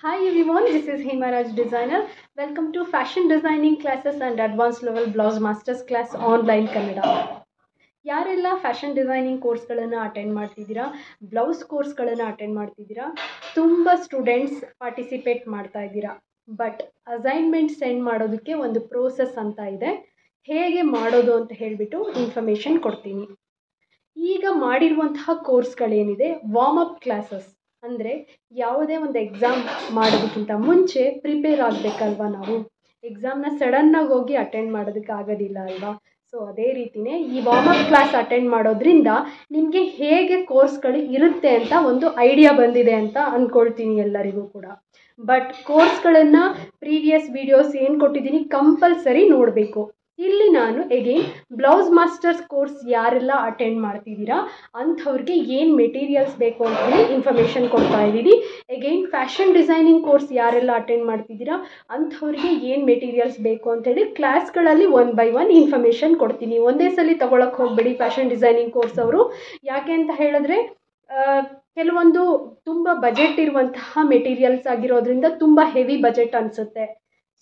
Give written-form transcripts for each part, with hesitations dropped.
Hi everyone, this is Hemaraj Designer. Welcome to Fashion Designing Classes and Advanced Level Blouse Masters Class Online Kannada. ಯಾರೆಲ್ಲ fashion designing ಕೋರ್ಸ್ಗಳನ್ನು attend ಮಾಡ್ತಿದ್ದೀರಾ, blouse ಕೋರ್ಸ್ಗಳನ್ನು attend ಮಾಡ್ತಿದ್ದೀರಾ, ತುಂಬ students participate ಮಾಡ್ತಾ ಇದ್ದೀರಾ. But assignment send ಮಾಡೋದಕ್ಕೆ ಒಂದು ಪ್ರೋಸೆಸ್ ಅಂತ ಇದೆ. ಹೇಗೆ ಮಾಡೋದು ಅಂತ ಹೇಳಿಬಿಟ್ಟು ಇನ್ಫಾರ್ಮೇಷನ್ ಕೊಡ್ತೀನಿ. ಈಗ ಮಾಡಿರುವಂತಹ ಕೋರ್ಸ್ಗಳೇನಿದೆ, ವಾರ್ಮ್ ಅಪ್ ಕ್ಲಾಸಸ್ ಅಂದರೆ ಯಾವುದೇ ಒಂದು ಎಕ್ಸಾಮ್ ಮಾಡೋದಕ್ಕಿಂತ ಮುಂಚೆ ಪ್ರಿಪೇರ್ ಆಗಬೇಕಲ್ವ. ನಾವು ಎಕ್ಸಾಮ್ನ ಸಡನ್ನಾಗಿ ಹೋಗಿ ಅಟೆಂಡ್ ಮಾಡೋದಕ್ಕೆ ಆಗೋದಿಲ್ಲ ಅಲ್ವಾ. ಸೊ ಅದೇ ರೀತಿಯೇ ಈ ವಾರ್ಮ್ ಅಪ್ ಕ್ಲಾಸ್ ಅಟೆಂಡ್ ಮಾಡೋದ್ರಿಂದ ನಿಮಗೆ ಹೇಗೆ ಕೋರ್ಸ್ಗಳು ಇರುತ್ತೆ ಅಂತ ಒಂದು ಐಡಿಯಾ ಬಂದಿದೆ ಅಂತ ಅಂದ್ಕೊಳ್ತೀನಿ ಎಲ್ಲರಿಗೂ ಕೂಡ. ಬಟ್ ಕೋರ್ಸ್ಗಳನ್ನು ಪ್ರೀವಿಯಸ್ ವೀಡಿಯೋಸ್ ಏನು ಕೊಟ್ಟಿದ್ದೀನಿ ಕಂಪಲ್ಸರಿ ನೋಡಬೇಕು. ಇಲ್ಲಿ ನಾನು ಎಗೇನ್ ಬ್ಲೌಸ್ ಮಾಸ್ಟರ್ಸ್ ಕೋರ್ಸ್ ಯಾರೆಲ್ಲ ಅಟೆಂಡ್ ಮಾಡ್ತಿದ್ದೀರಾ ಅಂಥವ್ರಿಗೆ ಏನು ಮೆಟೀರಿಯಲ್ಸ್ ಬೇಕು ಅಂತ ಹೇಳಿ ಇನ್ಫಾರ್ಮೇಷನ್ ಕೊಡ್ತಾ ಇದ್ದೀನಿ. ಎಗೇನ್ ಫ್ಯಾಷನ್ ಡಿಸೈನಿಂಗ್ ಕೋರ್ಸ್ ಯಾರೆಲ್ಲ ಅಟೆಂಡ್ ಮಾಡ್ತಿದ್ದೀರಾ ಅಂಥವ್ರಿಗೆ ಏನು ಮೆಟೀರಿಯಲ್ಸ್ ಬೇಕು ಅಂತೇಳಿ ಕ್ಲಾಸ್ಗಳಲ್ಲಿ ಒನ್ ಬೈ ಒನ್ ಇನ್ಫಾರ್ಮೇಷನ್ ಕೊಡ್ತೀನಿ. ಒಂದೇ ಸಲ ತೊಗೊಳಕ್ಕೆ ಹೋಗಬೇಡಿ ಫ್ಯಾಷನ್ ಡಿಸೈನಿಂಗ್ ಕೋರ್ಸ್ ಅವರು. ಯಾಕೆ ಅಂತ ಹೇಳಿದ್ರೆ ಕೆಲವೊಂದು ತುಂಬ ಬಜೆಟ್ ಇರುವಂತಹ ಮೆಟೀರಿಯಲ್ಸ್ ಆಗಿರೋದ್ರಿಂದ ತುಂಬ ಹೆವಿ ಬಜೆಟ್ ಅನಿಸುತ್ತೆ.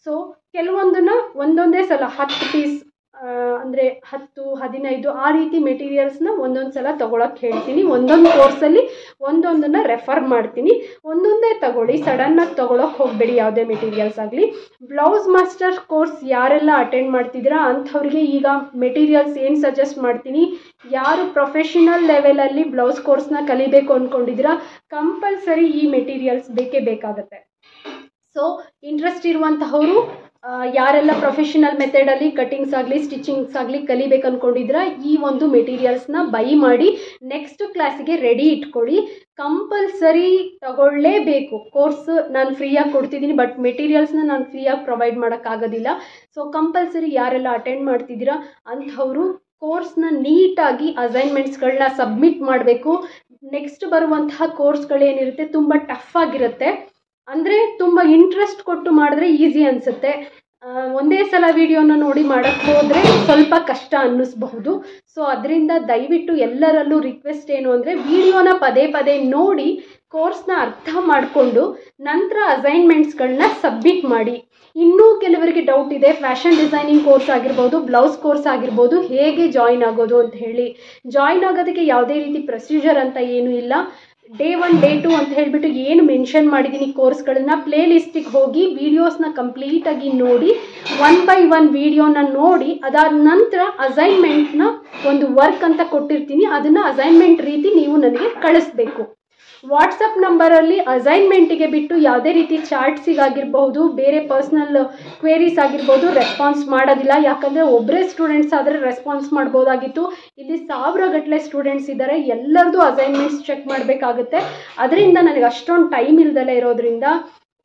ಸೊ ಕೆಲವೊಂದನ್ನು ಒಂದೊಂದೇ ಸಲ 10 ಪೀಸ್ ಅಂದರೆ 10-15 ಆ ರೀತಿ ಮೆಟೀರಿಯಲ್ಸ್ನ ಒಂದೊಂದು ಸಲ ತೊಗೊಳಕ್ಕೆ ಹೇಳ್ತೀನಿ. ಒಂದೊಂದು ಕೋರ್ಸಲ್ಲಿ ಒಂದೊಂದನ್ನು ರೆಫರ್ ಮಾಡ್ತೀನಿ. ಒಂದೊಂದೇ ತಗೊಳ್ಳಿ, ಸಡನ್ನಾಗಿ ತೊಗೊಳಕ್ಕೆ ಹೋಗಬೇಡಿ ಯಾವುದೇ ಮೆಟೀರಿಯಲ್ಸ್ ಆಗಲಿ. ಬ್ಲೌಸ್ ಮಾಸ್ಟರ್ ಕೋರ್ಸ್ ಯಾರೆಲ್ಲ ಅಟೆಂಡ್ ಮಾಡ್ತಿದ್ದೀರಾ ಅಂಥವ್ರಿಗೆ ಈಗ ಮೆಟೀರಿಯಲ್ಸ್ ಏನು ಸಜೆಸ್ಟ್ ಮಾಡ್ತೀನಿ, ಯಾರು ಪ್ರೊಫೆಷನಲ್ ಲೆವೆಲಲ್ಲಿ ಬ್ಲೌಸ್ ಕೋರ್ಸ್ನ ಕಲಿಬೇಕು ಅಂದ್ಕೊಂಡಿದ್ದೀರಾ ಕಂಪಲ್ಸರಿ ಈ ಮೆಟೀರಿಯಲ್ಸ್ ಬೇಕೇ ಬೇಕಾಗತ್ತೆ. ಸೊ ಇಂಟ್ರೆಸ್ಟ್ ಇರುವಂತಹವರು ಯಾರೆಲ್ಲ ಪ್ರೊಫೆಷನಲ್ ಮೆಥಡಲ್ಲಿ ಕಟಿಂಗ್ಸ್ ಆಗಲಿ ಸ್ಟಿಚಿಂಗ್ಸ್ ಆಗಲಿ ಕಲಿಬೇಕು ಅಂದ್ಕೊಂಡಿದ್ರೆ ಈ ಒಂದು ಮೆಟೀರಿಯಲ್ಸ್ನ ಬೈ ಮಾಡಿ ನೆಕ್ಸ್ಟ್ ಕ್ಲಾಸಿಗೆ ರೆಡಿ ಇಟ್ಕೊಳ್ಳಿ. ಕಂಪಲ್ಸರಿ ತಗೊಳ್ಳೇಬೇಕು. ಕೋರ್ಸ್ ನಾನು ಫ್ರೀಯಾಗಿ ಕೊಡ್ತಿದ್ದೀನಿ, ಬಟ್ ಮೆಟೀರಿಯಲ್ಸ್ನ ನಾನು ಫ್ರೀಯಾಗಿ ಪ್ರೊವೈಡ್ ಮಾಡೋಕ್ಕಾಗೋದಿಲ್ಲ. ಸೊ ಕಂಪಲ್ಸರಿ ಯಾರೆಲ್ಲ ಅಟೆಂಡ್ ಮಾಡ್ತಿದ್ದೀರಾ ಅಂಥವರು ಕೋರ್ಸ್ನ ನೀಟಾಗಿ ಅಸೈನ್ಮೆಂಟ್ಸ್ಗಳನ್ನ ಸಬ್ಮಿಟ್ ಮಾಡಬೇಕು. ನೆಕ್ಸ್ಟ್ ಬರುವಂತಹ ಕೋರ್ಸ್ಗಳೇನಿರುತ್ತೆ ತುಂಬ ಟಫ್ ಆಗಿರುತ್ತೆ. ಅಂದರೆ ತುಂಬ ಇಂಟ್ರೆಸ್ಟ್ ಕೊಟ್ಟು ಮಾಡಿದ್ರೆ ಈಸಿ ಅನಿಸುತ್ತೆ. ಒಂದೇ ಸಲ ವಿಡಿಯೋನ ನೋಡಿ ಮಾಡೋಕ್ಕೆ ಹೋದರೆ ಸ್ವಲ್ಪ ಕಷ್ಟ ಅನ್ನಿಸ್ಬಹುದು. ಸೊ ಅದರಿಂದ ದಯವಿಟ್ಟು ಎಲ್ಲರಲ್ಲೂ ರಿಕ್ವೆಸ್ಟ್ ಏನು ಅಂದರೆ ವಿಡಿಯೋನ ಪದೇ ಪದೇ ನೋಡಿ ಕೋರ್ಸ್ನ ಅರ್ಥ ಮಾಡಿಕೊಂಡು ನಂತರ ಅಸೈನ್ಮೆಂಟ್ಸ್ಗಳನ್ನ ಸಬ್ಮಿಟ್ ಮಾಡಿ. ಇನ್ನೂ ಕೆಲವರಿಗೆ ಡೌಟ್ ಇದೆ, ಫ್ಯಾಷನ್ ಡಿಸೈನಿಂಗ್ ಕೋರ್ಸ್ ಆಗಿರ್ಬೋದು, ಬ್ಲೌಸ್ ಕೋರ್ಸ್ ಆಗಿರ್ಬೋದು, ಹೇಗೆ ಜಾಯಿನ್ ಆಗೋದು ಅಂತ ಹೇಳಿ. ಜಾಯಿನ್ ಆಗೋದಕ್ಕೆ ಯಾವುದೇ ರೀತಿ ಪ್ರೊಸೀಜರ್ ಅಂತ ಏನೂ ಇಲ್ಲ. ಡೇ 1 ಡೇ 2 ಅಂತ ಹೇಳಿಬಿಟ್ಟು ಏನು ಮೆನ್ಷನ್ ಮಾಡಿದ್ದೀನಿ ಕೋರ್ಸ್ಗಳನ್ನ ಪ್ಲೇ ಲಿಸ್ಟಿಗೆ ಹೋಗಿ ವೀಡಿಯೋಸ್ನ ಕಂಪ್ಲೀಟಾಗಿ ನೋಡಿ, ಒನ್ ಬೈ ಒನ್ ವೀಡಿಯೋನ ನೋಡಿ ಅದಾದ ನಂತರ ಅಸೈನ್ಮೆಂಟ್ನ ಒಂದು ವರ್ಕ್ ಅಂತ ಕೊಟ್ಟಿರ್ತೀನಿ, ಅದನ್ನು ಅಸೈನ್ಮೆಂಟ್ ರೀತಿ ನೀವು ನನಗೆ ಕಳಿಸ್ಬೇಕು. ವಾಟ್ಸಪ್ ನಂಬರಲ್ಲಿ ಅಸೈನ್ಮೆಂಟಿಗೆ ಬಿಟ್ಟು ಯಾವುದೇ ರೀತಿ ಚಾರ್ಟ್ಸಿಗಾಗಿರ್ಬಹುದು, ಬೇರೆ ಪರ್ಸ್ನಲ್ ಕ್ವೇರೀಸ್ ಆಗಿರ್ಬೋದು ರೆಸ್ಪಾನ್ಸ್ ಮಾಡೋದಿಲ್ಲ. ಯಾಕಂದರೆ ಒಬ್ಬರೇ ಸ್ಟೂಡೆಂಟ್ಸ್ ಆದರೆ ರೆಸ್ಪಾನ್ಸ್ ಮಾಡ್ಬೋದಾಗಿತ್ತು. ಇಲ್ಲಿ 1000 ಗಟ್ಟಲೆ ಸ್ಟೂಡೆಂಟ್ಸ್ ಇದ್ದಾರೆ, ಎಲ್ಲರದು ಅಸೈನ್ಮೆಂಟ್ಸ್ ಚೆಕ್ ಮಾಡಬೇಕಾಗುತ್ತೆ. ಅದರಿಂದ ನನಗೆ ಅಷ್ಟೊಂದು ಟೈಮ್ ಇಲ್ದಲೇ ಇರೋದ್ರಿಂದ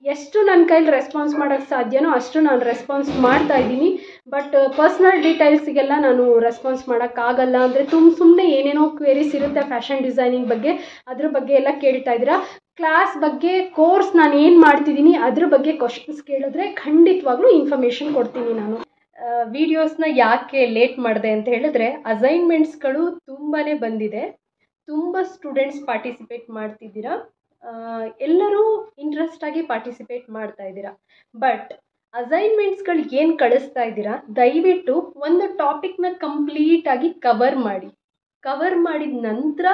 ಎಷ್ಟು ನನ್ನ ಕೈಲಿ ರೆಸ್ಪಾನ್ಸ್ ಮಾಡೋಕ್ಕೆ ಸಾಧ್ಯನೋ ಅಷ್ಟು ನಾನು ರೆಸ್ಪಾನ್ಸ್ ಮಾಡ್ತಾ ಇದ್ದೀನಿ. ಬಟ್ ಪರ್ಸ್ನಲ್ ಡೀಟೇಲ್ಸಿಗೆಲ್ಲ ನಾನು ರೆಸ್ಪಾನ್ಸ್ ಮಾಡೋಕ್ಕಾಗಲ್ಲ. ಅಂದರೆ ಸುಮ್ಮನೆ ಏನೇನೋ ಕ್ವೇರೀಸ್ ಇರುತ್ತೆ ಫ್ಯಾಷನ್ ಡಿಸೈನಿಂಗ್ ಬಗ್ಗೆ, ಅದ್ರ ಬಗ್ಗೆ ಎಲ್ಲ ಕೇಳ್ತಾ ಇದ್ದೀರಾ. ಕ್ಲಾಸ್ ಬಗ್ಗೆ, ಕೋರ್ಸ್ ನಾನು ಏನು ಮಾಡ್ತಿದ್ದೀನಿ ಅದ್ರ ಬಗ್ಗೆ ಕ್ವಶನ್ಸ್ ಕೇಳಿದ್ರೆ ಖಂಡಿತವಾಗ್ಲೂ ಇನ್ಫಾರ್ಮೇಷನ್ ಕೊಡ್ತೀನಿ ನಾನು. ವೀಡಿಯೋಸ್ನ ಯಾಕೆ ಲೇಟ್ ಮಾಡಿದೆ ಅಂತ ಹೇಳಿದ್ರೆ ಅಸೈನ್ಮೆಂಟ್ಸ್ಗಳು ತುಂಬಾ ಬಂದಿದೆ, ತುಂಬ ಸ್ಟೂಡೆಂಟ್ಸ್ ಪಾರ್ಟಿಸಿಪೇಟ್ ಮಾಡ್ತಿದ್ದೀರಾ, ಎಲ್ಲರೂ ಇಂಟ್ರೆಸ್ಟಾಗಿ ಪಾರ್ಟಿಸಿಪೇಟ್ ಮಾಡ್ತಾ ಇದ್ದೀರಾ. ಬಟ್ ಅಸೈನ್ಮೆಂಟ್ಸ್ಗಳು ಏನು ಕಳಿಸ್ತಾ ಇದ್ದೀರಾ ದಯವಿಟ್ಟು ಒಂದು ಟಾಪಿಕ್ನ ಕಂಪ್ಲೀಟಾಗಿ ಕವರ್ ಮಾಡಿದ ನಂತರ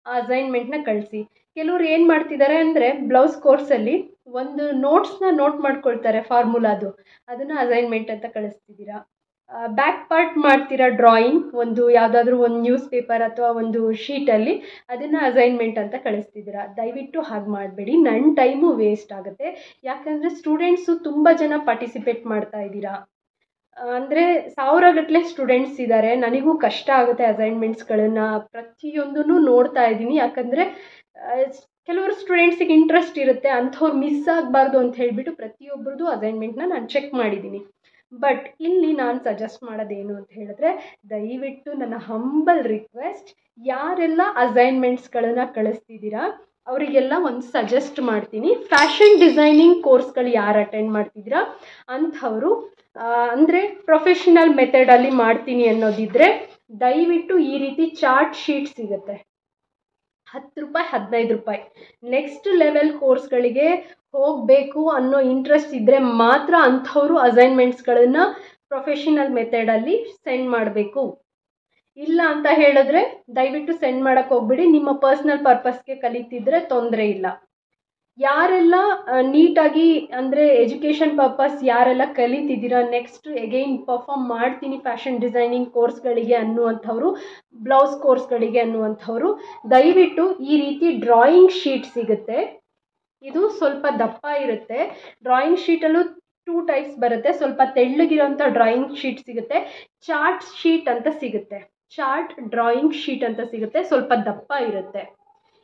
ಆ ಅಸೈನ್ಮೆಂಟ್ನ ಕಳಿಸಿ. ಕೆಲವ್ರು ಏನು ಮಾಡ್ತಿದ್ದಾರೆ ಅಂದರೆ ಬ್ಲೌಸ್ ಕೋರ್ಸಲ್ಲಿ ಒಂದು ನೋಟ್ಸ್ನ ನೋಟ್ ಮಾಡ್ಕೊಳ್ತಾರೆ, ಫಾರ್ಮುಲಾದು, ಅದನ್ನು ಅಸೈನ್ಮೆಂಟ್ ಅಂತ ಕಳಿಸ್ತಿದ್ದೀರಾ. ಬ್ಯಾಕ್ ಪಾರ್ಟ್ ಮಾಡ್ತೀರಾ ಡ್ರಾಯಿಂಗ್, ಒಂದು ಯಾವುದಾದ್ರೂ ಒಂದು ನ್ಯೂಸ್ ಪೇಪರ್ ಅಥವಾ ಒಂದು ಶೀಟಲ್ಲಿ, ಅದನ್ನು ಅಸೈನ್ಮೆಂಟ್ ಅಂತ ಕಳಿಸ್ತಿದ್ದೀರಾ. ದಯವಿಟ್ಟು ಹಾಗೆ ಮಾಡಬೇಡಿ, ನನ್ನ ಟೈಮು ವೇಸ್ಟ್ ಆಗುತ್ತೆ. ಯಾಕಂದರೆ ಸ್ಟೂಡೆಂಟ್ಸು ತುಂಬ ಜನ ಪಾರ್ಟಿಸಿಪೇಟ್ ಮಾಡ್ತಾ ಇದ್ದೀರಾ. ಅಂದರೆ 1000 ಗಟ್ಟಲೆ ಸ್ಟೂಡೆಂಟ್ಸ್ ಇದ್ದಾರೆ, ನನಗೂ ಕಷ್ಟ ಆಗುತ್ತೆ ಅಸೈನ್ಮೆಂಟ್ಸ್ಗಳನ್ನು ಪ್ರತಿಯೊಂದನ್ನು ನೋಡ್ತಾ ಇದ್ದೀನಿ. ಯಾಕಂದರೆ ಕೆಲವರು ಸ್ಟೂಡೆಂಟ್ಸಿಗೆ ಇಂಟ್ರೆಸ್ಟ್ ಇರುತ್ತೆ, ಅಂಥವ್ರು ಮಿಸ್ ಆಗಬಾರ್ದು ಅಂತ ಹೇಳಿಬಿಟ್ಟು ಪ್ರತಿಯೊಬ್ಬರದು ಅಸೈನ್ಮೆಂಟ್ನ ನಾನು ಚೆಕ್ ಮಾಡಿದ್ದೀನಿ. ಬಟ್ ಇಲ್ಲಿ ನಾನು ಸಜೆಸ್ಟ್ ಮಾಡೋದೇನು ಅಂತ ಹೇಳಿದ್ರೆ ದಯವಿಟ್ಟು ನನ್ನ ಹಂಬಲ್ ರಿಕ್ವೆಸ್ಟ್, ಯಾರೆಲ್ಲ ಅಸೈನ್ಮೆಂಟ್ಸ್ಗಳನ್ನು ಕಳಿಸ್ತಿದ್ದೀರಾ ಅವರಿಗೆಲ್ಲ ಒಂದು ಸಜೆಸ್ಟ್ ಮಾಡ್ತೀನಿ. ಫ್ಯಾಷನ್ ಡಿಸೈನಿಂಗ್ ಕೋರ್ಸ್ಗಳು ಯಾರು ಅಟೆಂಡ್ ಮಾಡ್ತಿದ್ದೀರಾ ಅಂಥವರು, ಅಂದರೆ ಪ್ರೊಫೆಷನಲ್ ಮೆಥಡಲ್ಲಿ ಮಾಡ್ತೀನಿ ಅನ್ನೋದಿದ್ದರೆ ದಯವಿಟ್ಟು ಈ ರೀತಿ ಚಾರ್ಟ್ ಶೀಟ್ ಸಿಗುತ್ತೆ, 10 ರೂಪಾಯಿ 15 ರೂಪಾಯಿ. ನೆಕ್ಸ್ಟ್ ಲೆವೆಲ್ ಕೋರ್ಸ್ಗಳಿಗೆ ಹೋಗಬೇಕು ಅನ್ನೋ ಇಂಟ್ರೆಸ್ಟ್ ಇದ್ದರೆ ಮಾತ್ರ ಅಂಥವರು ಅಸೈನ್ಮೆಂಟ್ಸ್ಗಳನ್ನು ಪ್ರೊಫೆಷನಲ್ ಮೆಥಡಲ್ಲಿ ಸೆಂಡ್ ಮಾಡಬೇಕು. ಇಲ್ಲ ಅಂತ ಹೇಳಿದ್ರೆ ದಯವಿಟ್ಟು ಸೆಂಡ್ ಮಾಡೋಕ್ಕೆ ಹೋಗ್ಬಿಡಿ. ನಿಮ್ಮ ಪರ್ಸ್ನಲ್ ಪರ್ಪಸ್ಗೆ ಕಲಿತಿದ್ರೆ ತೊಂದರೆ ಇಲ್ಲ. ಯಾರೆಲ್ಲ ನೀಟಾಗಿ ಅಂದರೆ ಎಜುಕೇಷನ್ ಪರ್ಪಸ್ ಯಾರೆಲ್ಲ ಕಲಿತಿದ್ದೀರಾ, ನೆಕ್ಸ್ಟ್ ಎಗೈನ್ ಪರ್ಫಾರ್ಮ್ ಮಾಡ್ತೀನಿ ಫ್ಯಾಷನ್ ಡಿಸೈನಿಂಗ್ ಕೋರ್ಸ್ಗಳಿಗೆ ಅನ್ನುವಂಥವ್ರು, ಬ್ಲೌಸ್ ಕೋರ್ಸ್ಗಳಿಗೆ ಅನ್ನುವಂಥವ್ರು, ದಯವಿಟ್ಟು ಈ ರೀತಿ ಡ್ರಾಯಿಂಗ್ ಶೀಟ್ ಸಿಗುತ್ತೆ. ಇದು ಸ್ವಲ್ಪ ದಪ್ಪ ಇರುತ್ತೆ. ಡ್ರಾಯಿಂಗ್ ಶೀಟಲ್ಲೂ 2 ಟೈಪ್ಸ್ ಬರುತ್ತೆ. ಸ್ವಲ್ಪ ತೆಳ್ಳಗಿರೋಂಥ ಡ್ರಾಯಿಂಗ್ ಶೀಟ್ ಸಿಗುತ್ತೆ, ಚಾರ್ಟ್ ಶೀಟ್ ಅಂತ ಸಿಗುತ್ತೆ. ಚಾರ್ಟ್ ಡ್ರಾಯಿಂಗ್ ಶೀಟ್ ಅಂತ ಸಿಗುತ್ತೆ, ಸ್ವಲ್ಪ ದಪ್ಪ ಇರುತ್ತೆ.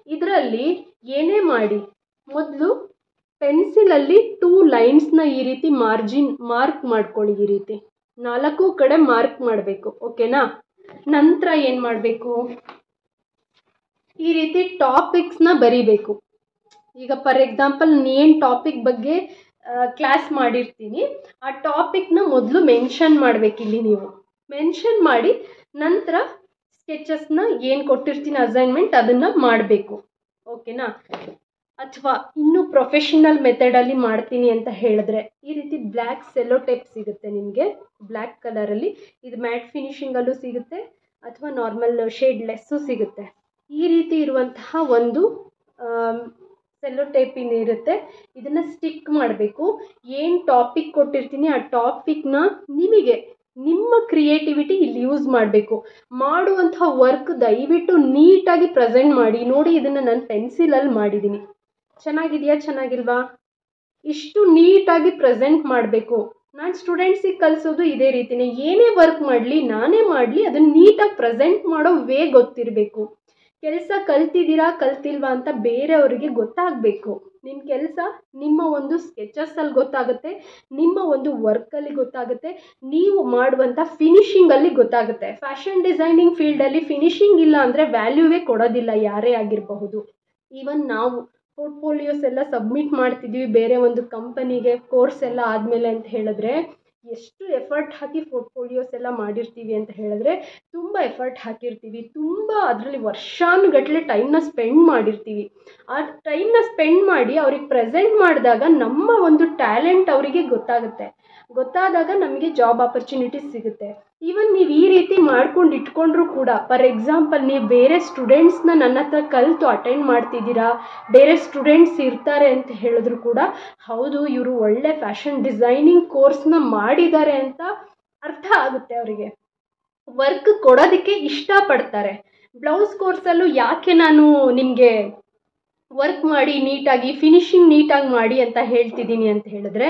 ಇದರಲ್ಲಿ ಏನೇ ಮಾಡಿ ಮೊದಲು ಪೆನ್ಸಿಲಲ್ಲಿ 2 ಲೈನ್ಸ್ನ ಈ ರೀತಿ ಮಾರ್ಕ್ ಮಾಡ್ಕೊಳ್ಳಿ. ಈ ರೀತಿ 4 ಕಡೆ ಮಾರ್ಕ್ ಮಾಡಬೇಕು. ಓಕೆನಾ? ನಂತರ ಏನು ಮಾಡಬೇಕು, ಈ ರೀತಿ ಟಾಪಿಕ್ಸ್ನ ಬರಿಬೇಕು. ಈಗ ಫಾರ್ ಎಕ್ಸಾಂಪಲ್ ಏನು ಟಾಪಿಕ್ ಬಗ್ಗೆ ಕ್ಲಾಸ್ ಮಾಡಿರ್ತೀನಿ ಆ ಟಾಪಿಕ್ನ ಮೊದಲು ಮೆನ್ಷನ್ ಮಾಡಬೇಕಿಲ್ಲಿ. ನೀವು ಮೆನ್ಷನ್ ಮಾಡಿ ನಂತರ ಸ್ಕೆಚಸ್ನ ಏನು ಕೊಟ್ಟಿರ್ತೀನಿ ಅಸೈನ್ಮೆಂಟ್ ಅದನ್ನು ಮಾಡಬೇಕು. ಓಕೆನಾ? ಅಥವಾ ಇನ್ನೂ ಪ್ರೊಫೆಷನಲ್ ಮೆಥಡಲ್ಲಿ ಮಾಡ್ತೀನಿ ಅಂತ ಹೇಳಿದ್ರೆ ಈ ರೀತಿ ಬ್ಲ್ಯಾಕ್ ಸೆಲ್ಲೋ ಟೇಪ್ ಸಿಗುತ್ತೆ ನಿಮಗೆ, ಬ್ಲ್ಯಾಕ್ ಕಲರಲ್ಲಿ. ಇದು ಮ್ಯಾಟ್ ಫಿನಿಷಿಂಗಲ್ಲೂ ಸಿಗುತ್ತೆ ಅಥವಾ ನಾರ್ಮಲ್ ಶೇಡ್ಲೆಸ್ಸು ಸಿಗುತ್ತೆ. ಈ ರೀತಿ ಇರುವಂತಹ ಒಂದು ಸೆಲ್ಲೋ ಟೇಪಿನ ಇರುತ್ತೆ. ಇದನ್ನು ಸ್ಟಿಕ್ ಮಾಡಬೇಕು. ಏನು ಟಾಪಿಕ್ ಕೊಟ್ಟಿರ್ತೀನಿ ಆ ಟಾಪಿಕ್ನ ನಿಮ್ಮ ಕ್ರಿಯೇಟಿವಿಟಿ ಇಲ್ಲಿ ಯೂಸ್ ಮಾಡಬೇಕು. ಮಾಡುವಂಥ ವರ್ಕ್ ದಯವಿಟ್ಟು ನೀಟಾಗಿ ಪ್ರೆಸೆಂಟ್ ಮಾಡಿ. ನೋಡಿ, ಇದನ್ನು ನಾನು ಪೆನ್ಸಿಲಲ್ಲಿ ಮಾಡಿದ್ದೀನಿ. ಚೆನ್ನಾಗಿದೆಯಾ ಚೆನ್ನಾಗಿಲ್ವಾ? ಇಷ್ಟು ನೀಟಾಗಿ ಪ್ರೆಸೆಂಟ್ ಮಾಡಬೇಕು. ನಾನು ಸ್ಟೂಡೆಂಟ್ಸಿಗೆ ಕಲಿಸೋದು ಇದೇ ರೀತಿಯೇ. ಏನೇ ವರ್ಕ್ ಮಾಡಲಿ, ನಾನೇ ಮಾಡಲಿ, ಅದನ್ನು ನೀಟಾಗಿ ಪ್ರೆಸೆಂಟ್ ಮಾಡೋ ವೇ ಗೊತ್ತಿರಬೇಕು. ಕೆಲಸ ಕಲ್ತಿದ್ದೀರಾ ಕಲ್ತಿಲ್ವಾ ಅಂತ ಬೇರೆಯವರಿಗೆ ಗೊತ್ತಾಗಬೇಕು. ನಿಮ್ಮ ಕೆಲಸ ನಿಮ್ಮ ಒಂದು ಸ್ಕೆಚಸ್ಸಲ್ಲಿ ಗೊತ್ತಾಗುತ್ತೆ, ನಿಮ್ಮ ಒಂದು ವರ್ಕಲ್ಲಿ ಗೊತ್ತಾಗುತ್ತೆ, ನೀವು ಮಾಡುವಂಥ ಫಿನಿಷಿಂಗಲ್ಲಿ ಗೊತ್ತಾಗುತ್ತೆ. ಫ್ಯಾಷನ್ ಡಿಸೈನಿಂಗ್ ಫೀಲ್ಡಲ್ಲಿ ಫಿನಿಷಿಂಗ್ ಇಲ್ಲ ಅಂದರೆ ವ್ಯಾಲ್ಯೂವೇ ಕೊಡೋದಿಲ್ಲ ಯಾರೇ ಆಗಿರಬಹುದು. ಈವನ್ ನಾವು ಪೋರ್ಟ್ಫೋಲಿಯೋಸ್ ಎಲ್ಲ ಸಬ್ಮಿಟ್ ಮಾಡ್ತಿದ್ವಿ ಬೇರೆ ಒಂದು ಕಂಪನಿಗೆ ಕೋರ್ಸ್ ಎಲ್ಲ ಆದಮೇಲೆ ಅಂತ ಹೇಳಿದ್ರೆ ಎಷ್ಟು ಎಫರ್ಟ್ ಹಾಕಿ ಪೋರ್ಟ್ಫೋಲಿಯೋಸ್ ಎಲ್ಲ ಮಾಡಿರ್ತೀವಿ ಅಂತ ಹೇಳಿದ್ರೆ ತುಂಬ ಎಫರ್ಟ್ ಹಾಕಿರ್ತೀವಿ. ತುಂಬ ಅದರಲ್ಲಿ ವರ್ಷಾನುಗಟ್ಟಲೆ ಟೈಮ್ನ ಸ್ಪೆಂಡ್ ಮಾಡಿರ್ತೀವಿ. ಆ ಟೈಮ್ನ ಸ್ಪೆಂಡ್ ಮಾಡಿ ಅವ್ರಿಗೆ ಪ್ರೆಸೆಂಟ್ ಮಾಡಿದಾಗ ನಮ್ಮ ಒಂದು ಟ್ಯಾಲೆಂಟ್ ಅವರಿಗೆ ಗೊತ್ತಾದಾಗ ನಮಗೆ ಜಾಬ್ ಆಪರ್ಚುನಿಟೀಸ್ ಸಿಗುತ್ತೆ. ಈವನ್ ನೀವು ಈ ರೀತಿ ಮಾಡ್ಕೊಂಡು ಇಟ್ಕೊಂಡ್ರೂ ಕೂಡ, ಫಾರ್ ಎಕ್ಸಾಂಪಲ್ ನೀವು ಬೇರೆ ಸ್ಟೂಡೆಂಟ್ಸ್ನ ನನ್ನ ಹತ್ರ ಕಲಿತು ಅಟೆಂಡ್ ಮಾಡ್ತಿದ್ದೀರಾ, ಬೇರೆ ಸ್ಟೂಡೆಂಟ್ಸ್ ಇರ್ತಾರೆ ಅಂತ ಹೇಳಿದ್ರು ಕೂಡ ಹೌದು ಇವರು ಒಳ್ಳೆ ಫ್ಯಾಷನ್ ಡಿಸೈನಿಂಗ್ ಕೋರ್ಸ್ನ ಮಾಡಿದ್ದಾರೆ ಅಂತ ಅರ್ಥ ಆಗುತ್ತೆ. ಅವರಿಗೆ ವರ್ಕ್ ಕೊಡೋದಕ್ಕೆ ಇಷ್ಟಪಡ್ತಾರೆ. ಬ್ಲೌಸ್ ಕೋರ್ಸಲ್ಲೂ ಯಾಕೆ ನಾನು ನಿಮಗೆ ವರ್ಕ್ ಮಾಡಿ ನೀಟಾಗಿ ಫಿನಿಶಿಂಗ್ ನೀಟಾಗಿ ಮಾಡಿ ಅಂತ ಹೇಳ್ತಿದ್ದೀನಿ ಅಂತ ಹೇಳಿದ್ರೆ,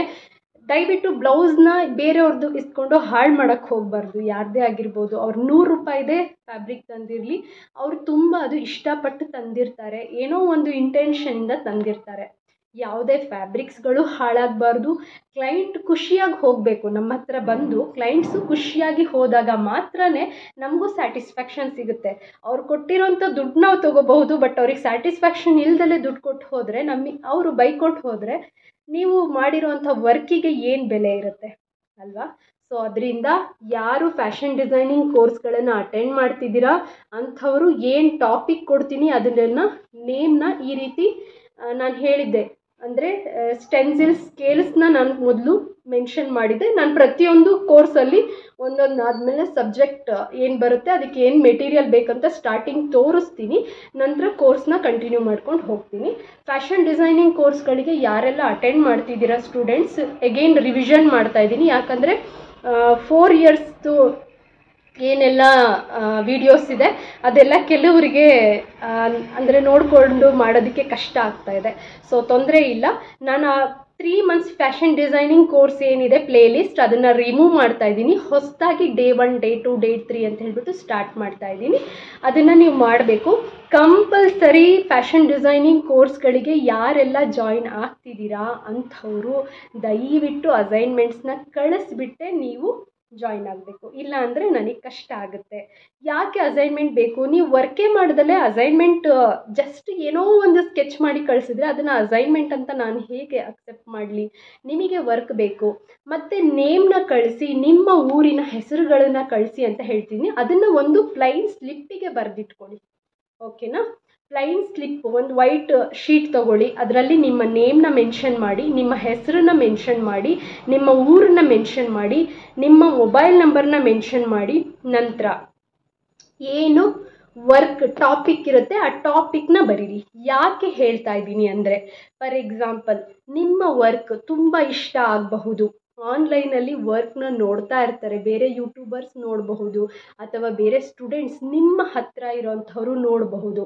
ದಯವಿಟ್ಟು ಬ್ಲೌಸ್ನ ಬೇರೆಯವ್ರದ್ದು ಇಸ್ಕೊಂಡು ಹಾಳು ಮಾಡೋಕ್ಕೆ ಹೋಗಬಾರ್ದು. ಯಾರದೇ ಆಗಿರ್ಬೋದು, ಅವ್ರು 100 ರೂಪಾಯಿದೇ ಫ್ಯಾಬ್ರಿಕ್ ತಂದಿರಲಿ, ಅವ್ರು ತುಂಬ ಅದು ಇಷ್ಟಪಟ್ಟು ತಂದಿರ್ತಾರೆ, ಏನೋ ಒಂದು ಇಂಟೆನ್ಷನಿಂದ ತಂದಿರ್ತಾರೆ. ಯಾವುದೇ ಫ್ಯಾಬ್ರಿಕ್ಸ್ಗಳು ಹಾಳಾಗಬಾರ್ದು. ಕ್ಲೈಂಟ್ ಖುಷಿಯಾಗಿ ಹೋಗಬೇಕು. ನಮ್ಮ ಹತ್ರ ಬಂದು ಕ್ಲೈಂಟ್ಸು ಖುಷಿಯಾಗಿ ಹೋದಾಗ ಮಾತ್ರ ನಮಗೂ ಸ್ಯಾಟಿಸ್ಫ್ಯಾಕ್ಷನ್ ಸಿಗುತ್ತೆ. ಅವ್ರು ಕೊಟ್ಟಿರೋಂಥ ದುಡ್ಡು ನಾವು ತೊಗೋಬಹುದು, ಬಟ್ ಅವ್ರಿಗೆ ಸ್ಯಾಟಿಸ್ಫ್ಯಾಕ್ಷನ್ ಇಲ್ದಲೇ ದುಡ್ಡು ಕೊಟ್ಟು ಹೋದರೆ ಅವರು ಬೈಕೊಟ್ಟು ಹೋದರೆ ನೀವು ಮಾಡಿರೋಂಥ ವರ್ಕಿಗೆ ಏನು ಬೆಲೆ ಇರುತ್ತೆ ಅಲ್ವಾ? ಸೊ ಅದರಿಂದ ಯಾರು ಫ್ಯಾಷನ್ ಡಿಸೈನಿಂಗ್ ಕೋರ್ಸ್ಗಳನ್ನು ಅಟೆಂಡ್ ಮಾಡ್ತಿದ್ದೀರಾ ಅಂಥವರು ಏನು ಟಾಪಿಕ್ ಕೊಡ್ತೀನಿ ಅದನ್ನು ನೇಮ್ನ ಈ ರೀತಿ ನಾನು ಹೇಳಿದ್ದೆ, ಅಂದರೆ ಸ್ಟೆನ್ಸಿಲ್ ಸ್ಕೇಲ್ಸ್ನ ನಾನು ಮೊದಲು ಮೆನ್ಷನ್ ಮಾಡಿದ್ದೆ. ನಾನು ಪ್ರತಿಯೊಂದು ಕೋರ್ಸಲ್ಲಿ ಒಂದೊಂದು ಆದಮೇಲೆ ಸಬ್ಜೆಕ್ಟ್ ಏನು ಬರುತ್ತೆ, ಅದಕ್ಕೆ ಏನು ಮೆಟೀರಿಯಲ್ ಬೇಕಂತ ಸ್ಟಾರ್ಟಿಂಗ್ ತೋರಿಸ್ತೀನಿ, ನಂತರ ಕೋರ್ಸ್ನ ಕಂಟಿನ್ಯೂ ಮಾಡ್ಕೊಂಡು ಹೋಗ್ತೀನಿ. ಫ್ಯಾಷನ್ ಡಿಸೈನಿಂಗ್ ಕೋರ್ಸ್ಗಳಿಗೆ ಯಾರೆಲ್ಲ ಅಟೆಂಡ್ ಮಾಡ್ತಿದ್ದೀರಾ ಸ್ಟೂಡೆಂಟ್ಸ್, ಎಗೈನ್ ರಿವಿಷನ್ ಮಾಡ್ತಾಯಿದ್ದೀನಿ. ಯಾಕಂದರೆ 4 ಇಯರ್ಸ್ದು ಏನೆಲ್ಲ ವಿಡಿಯೋಸ್ ಇದೆ ಅದೆಲ್ಲ ಕೆಲವರಿಗೆ ಅಂದರೆ ನೋಡಿಕೊಂಡು ಮಾಡೋದಕ್ಕೆ ಕಷ್ಟ ಆಗ್ತಾಯಿದೆ. ಸೊ ತೊಂದರೆ ಇಲ್ಲ, ನಾನು 3 ಮಂತ್ಸ್ ಫ್ಯಾಷನ್ ಡಿಸೈನಿಂಗ್ ಕೋರ್ಸ್ ಏನಿದೆ ಪ್ಲೇಲಿಸ್ಟ್ ಅದನ್ನು ರಿಮೂವ್ ಮಾಡ್ತಾಯಿದ್ದೀನಿ. ಹೊಸದಾಗಿ ಡೇ 1 ಡೇ 2 ಡೇ 3 ಅಂತ ಹೇಳ್ಬಿಟ್ಟು ಸ್ಟಾರ್ಟ್ ಮಾಡ್ತಾಯಿದ್ದೀನಿ. ಅದನ್ನು ನೀವು ಮಾಡಬೇಕು. ಕಂಪಲ್ಸರಿ ಫ್ಯಾಷನ್ ಡಿಸೈನಿಂಗ್ ಕೋರ್ಸ್ಗಳಿಗೆ ಯಾರೆಲ್ಲ ಜಾಯಿನ್ ಆಗ್ತಿದ್ದೀರಾ ಅಂಥವರು ದಯವಿಟ್ಟು ಅಸೈನ್ಮೆಂಟ್ಸ್ನ ಕಳಿಸ್ಬಿಟ್ಟೆ ನೀವು ಜಾಯಿನ್ ಆಗಬೇಕು. ಇಲ್ಲ ಅಂದರೆ ನನಗೆ ಕಷ್ಟ ಆಗುತ್ತೆ. ಯಾಕೆ ಅಸೈನ್ಮೆಂಟ್ ಬೇಕು? ನೀವು ವರ್ಕೇ ಮಾಡ್ದಲೇ ಅಸೈನ್ಮೆಂಟ್ ಜಸ್ಟ್ ಏನೋ ಒಂದು ಸ್ಕೆಚ್ ಮಾಡಿ ಕಳಿಸಿದ್ರೆ ಅದನ್ನು ಅಸೈನ್ಮೆಂಟ್ ಅಂತ ನಾನು ಹೇಗೆ ಅಕ್ಸೆಪ್ಟ್ ಮಾಡಲಿ? ನಿಮಗೆ ವರ್ಕ್ ಬೇಕು. ಮತ್ತು ನೇಮ್ನ ಕಳಿಸಿ, ನಿಮ್ಮ ಊರಿನ ಹೆಸರುಗಳನ್ನು ಕಳಿಸಿ ಅಂತ ಹೇಳ್ತೀನಿ. ಅದನ್ನು ಒಂದು ಪ್ಲೈನ್ ಸ್ಲಿಪ್ಪಿಗೆ ಬರೆದಿಟ್ಕೊಳ್ಳಿ. ಓಕೆನಾ? ಪ್ಲೈನ್ ಸ್ಲಿಪ್ ಒಂದು ವೈಟ್ ಶೀಟ್ ತಗೊಳ್ಳಿ, ಅದರಲ್ಲಿ ನಿಮ್ಮ ನೇಮ್ನ ಮೆನ್ಷನ್ ಮಾಡಿ, ನಿಮ್ಮ ಹೆಸರನ್ನ ಮೆನ್ಷನ್ ಮಾಡಿ, ನಿಮ್ಮ ಊರನ್ನ ಮೆನ್ಷನ್ ಮಾಡಿ, ನಿಮ್ಮ ಮೊಬೈಲ್ ನಂಬರ್ನ ಮೆನ್ಷನ್ ಮಾಡಿ, ನಂತರ ಏನು ವರ್ಕ್ ಟಾಪಿಕ್ ಇರುತ್ತೆ ಆ ಟಾಪಿಕ್ನ ಬರೀರಿ. ಯಾಕೆ ಹೇಳ್ತಾ ಇದ್ದೀನಿ ಅಂದರೆ, ಫಾರ್ ಎಕ್ಸಾಂಪಲ್ ನಿಮ್ಮ ವರ್ಕ್ ತುಂಬ ಇಷ್ಟ ಆಗಬಹುದು, ಆನ್ಲೈನಲ್ಲಿ ವರ್ಕ್ನ ನೋಡ್ತಾ ಇರ್ತಾರೆ, ಬೇರೆ ಯೂಟ್ಯೂಬರ್ಸ್ ನೋಡಬಹುದು ಅಥವಾ ಬೇರೆ ಸ್ಟೂಡೆಂಟ್ಸ್ ನಿಮ್ಮ ಹತ್ತಿರ ಇರೋಂಥವ್ರು ನೋಡಬಹುದು.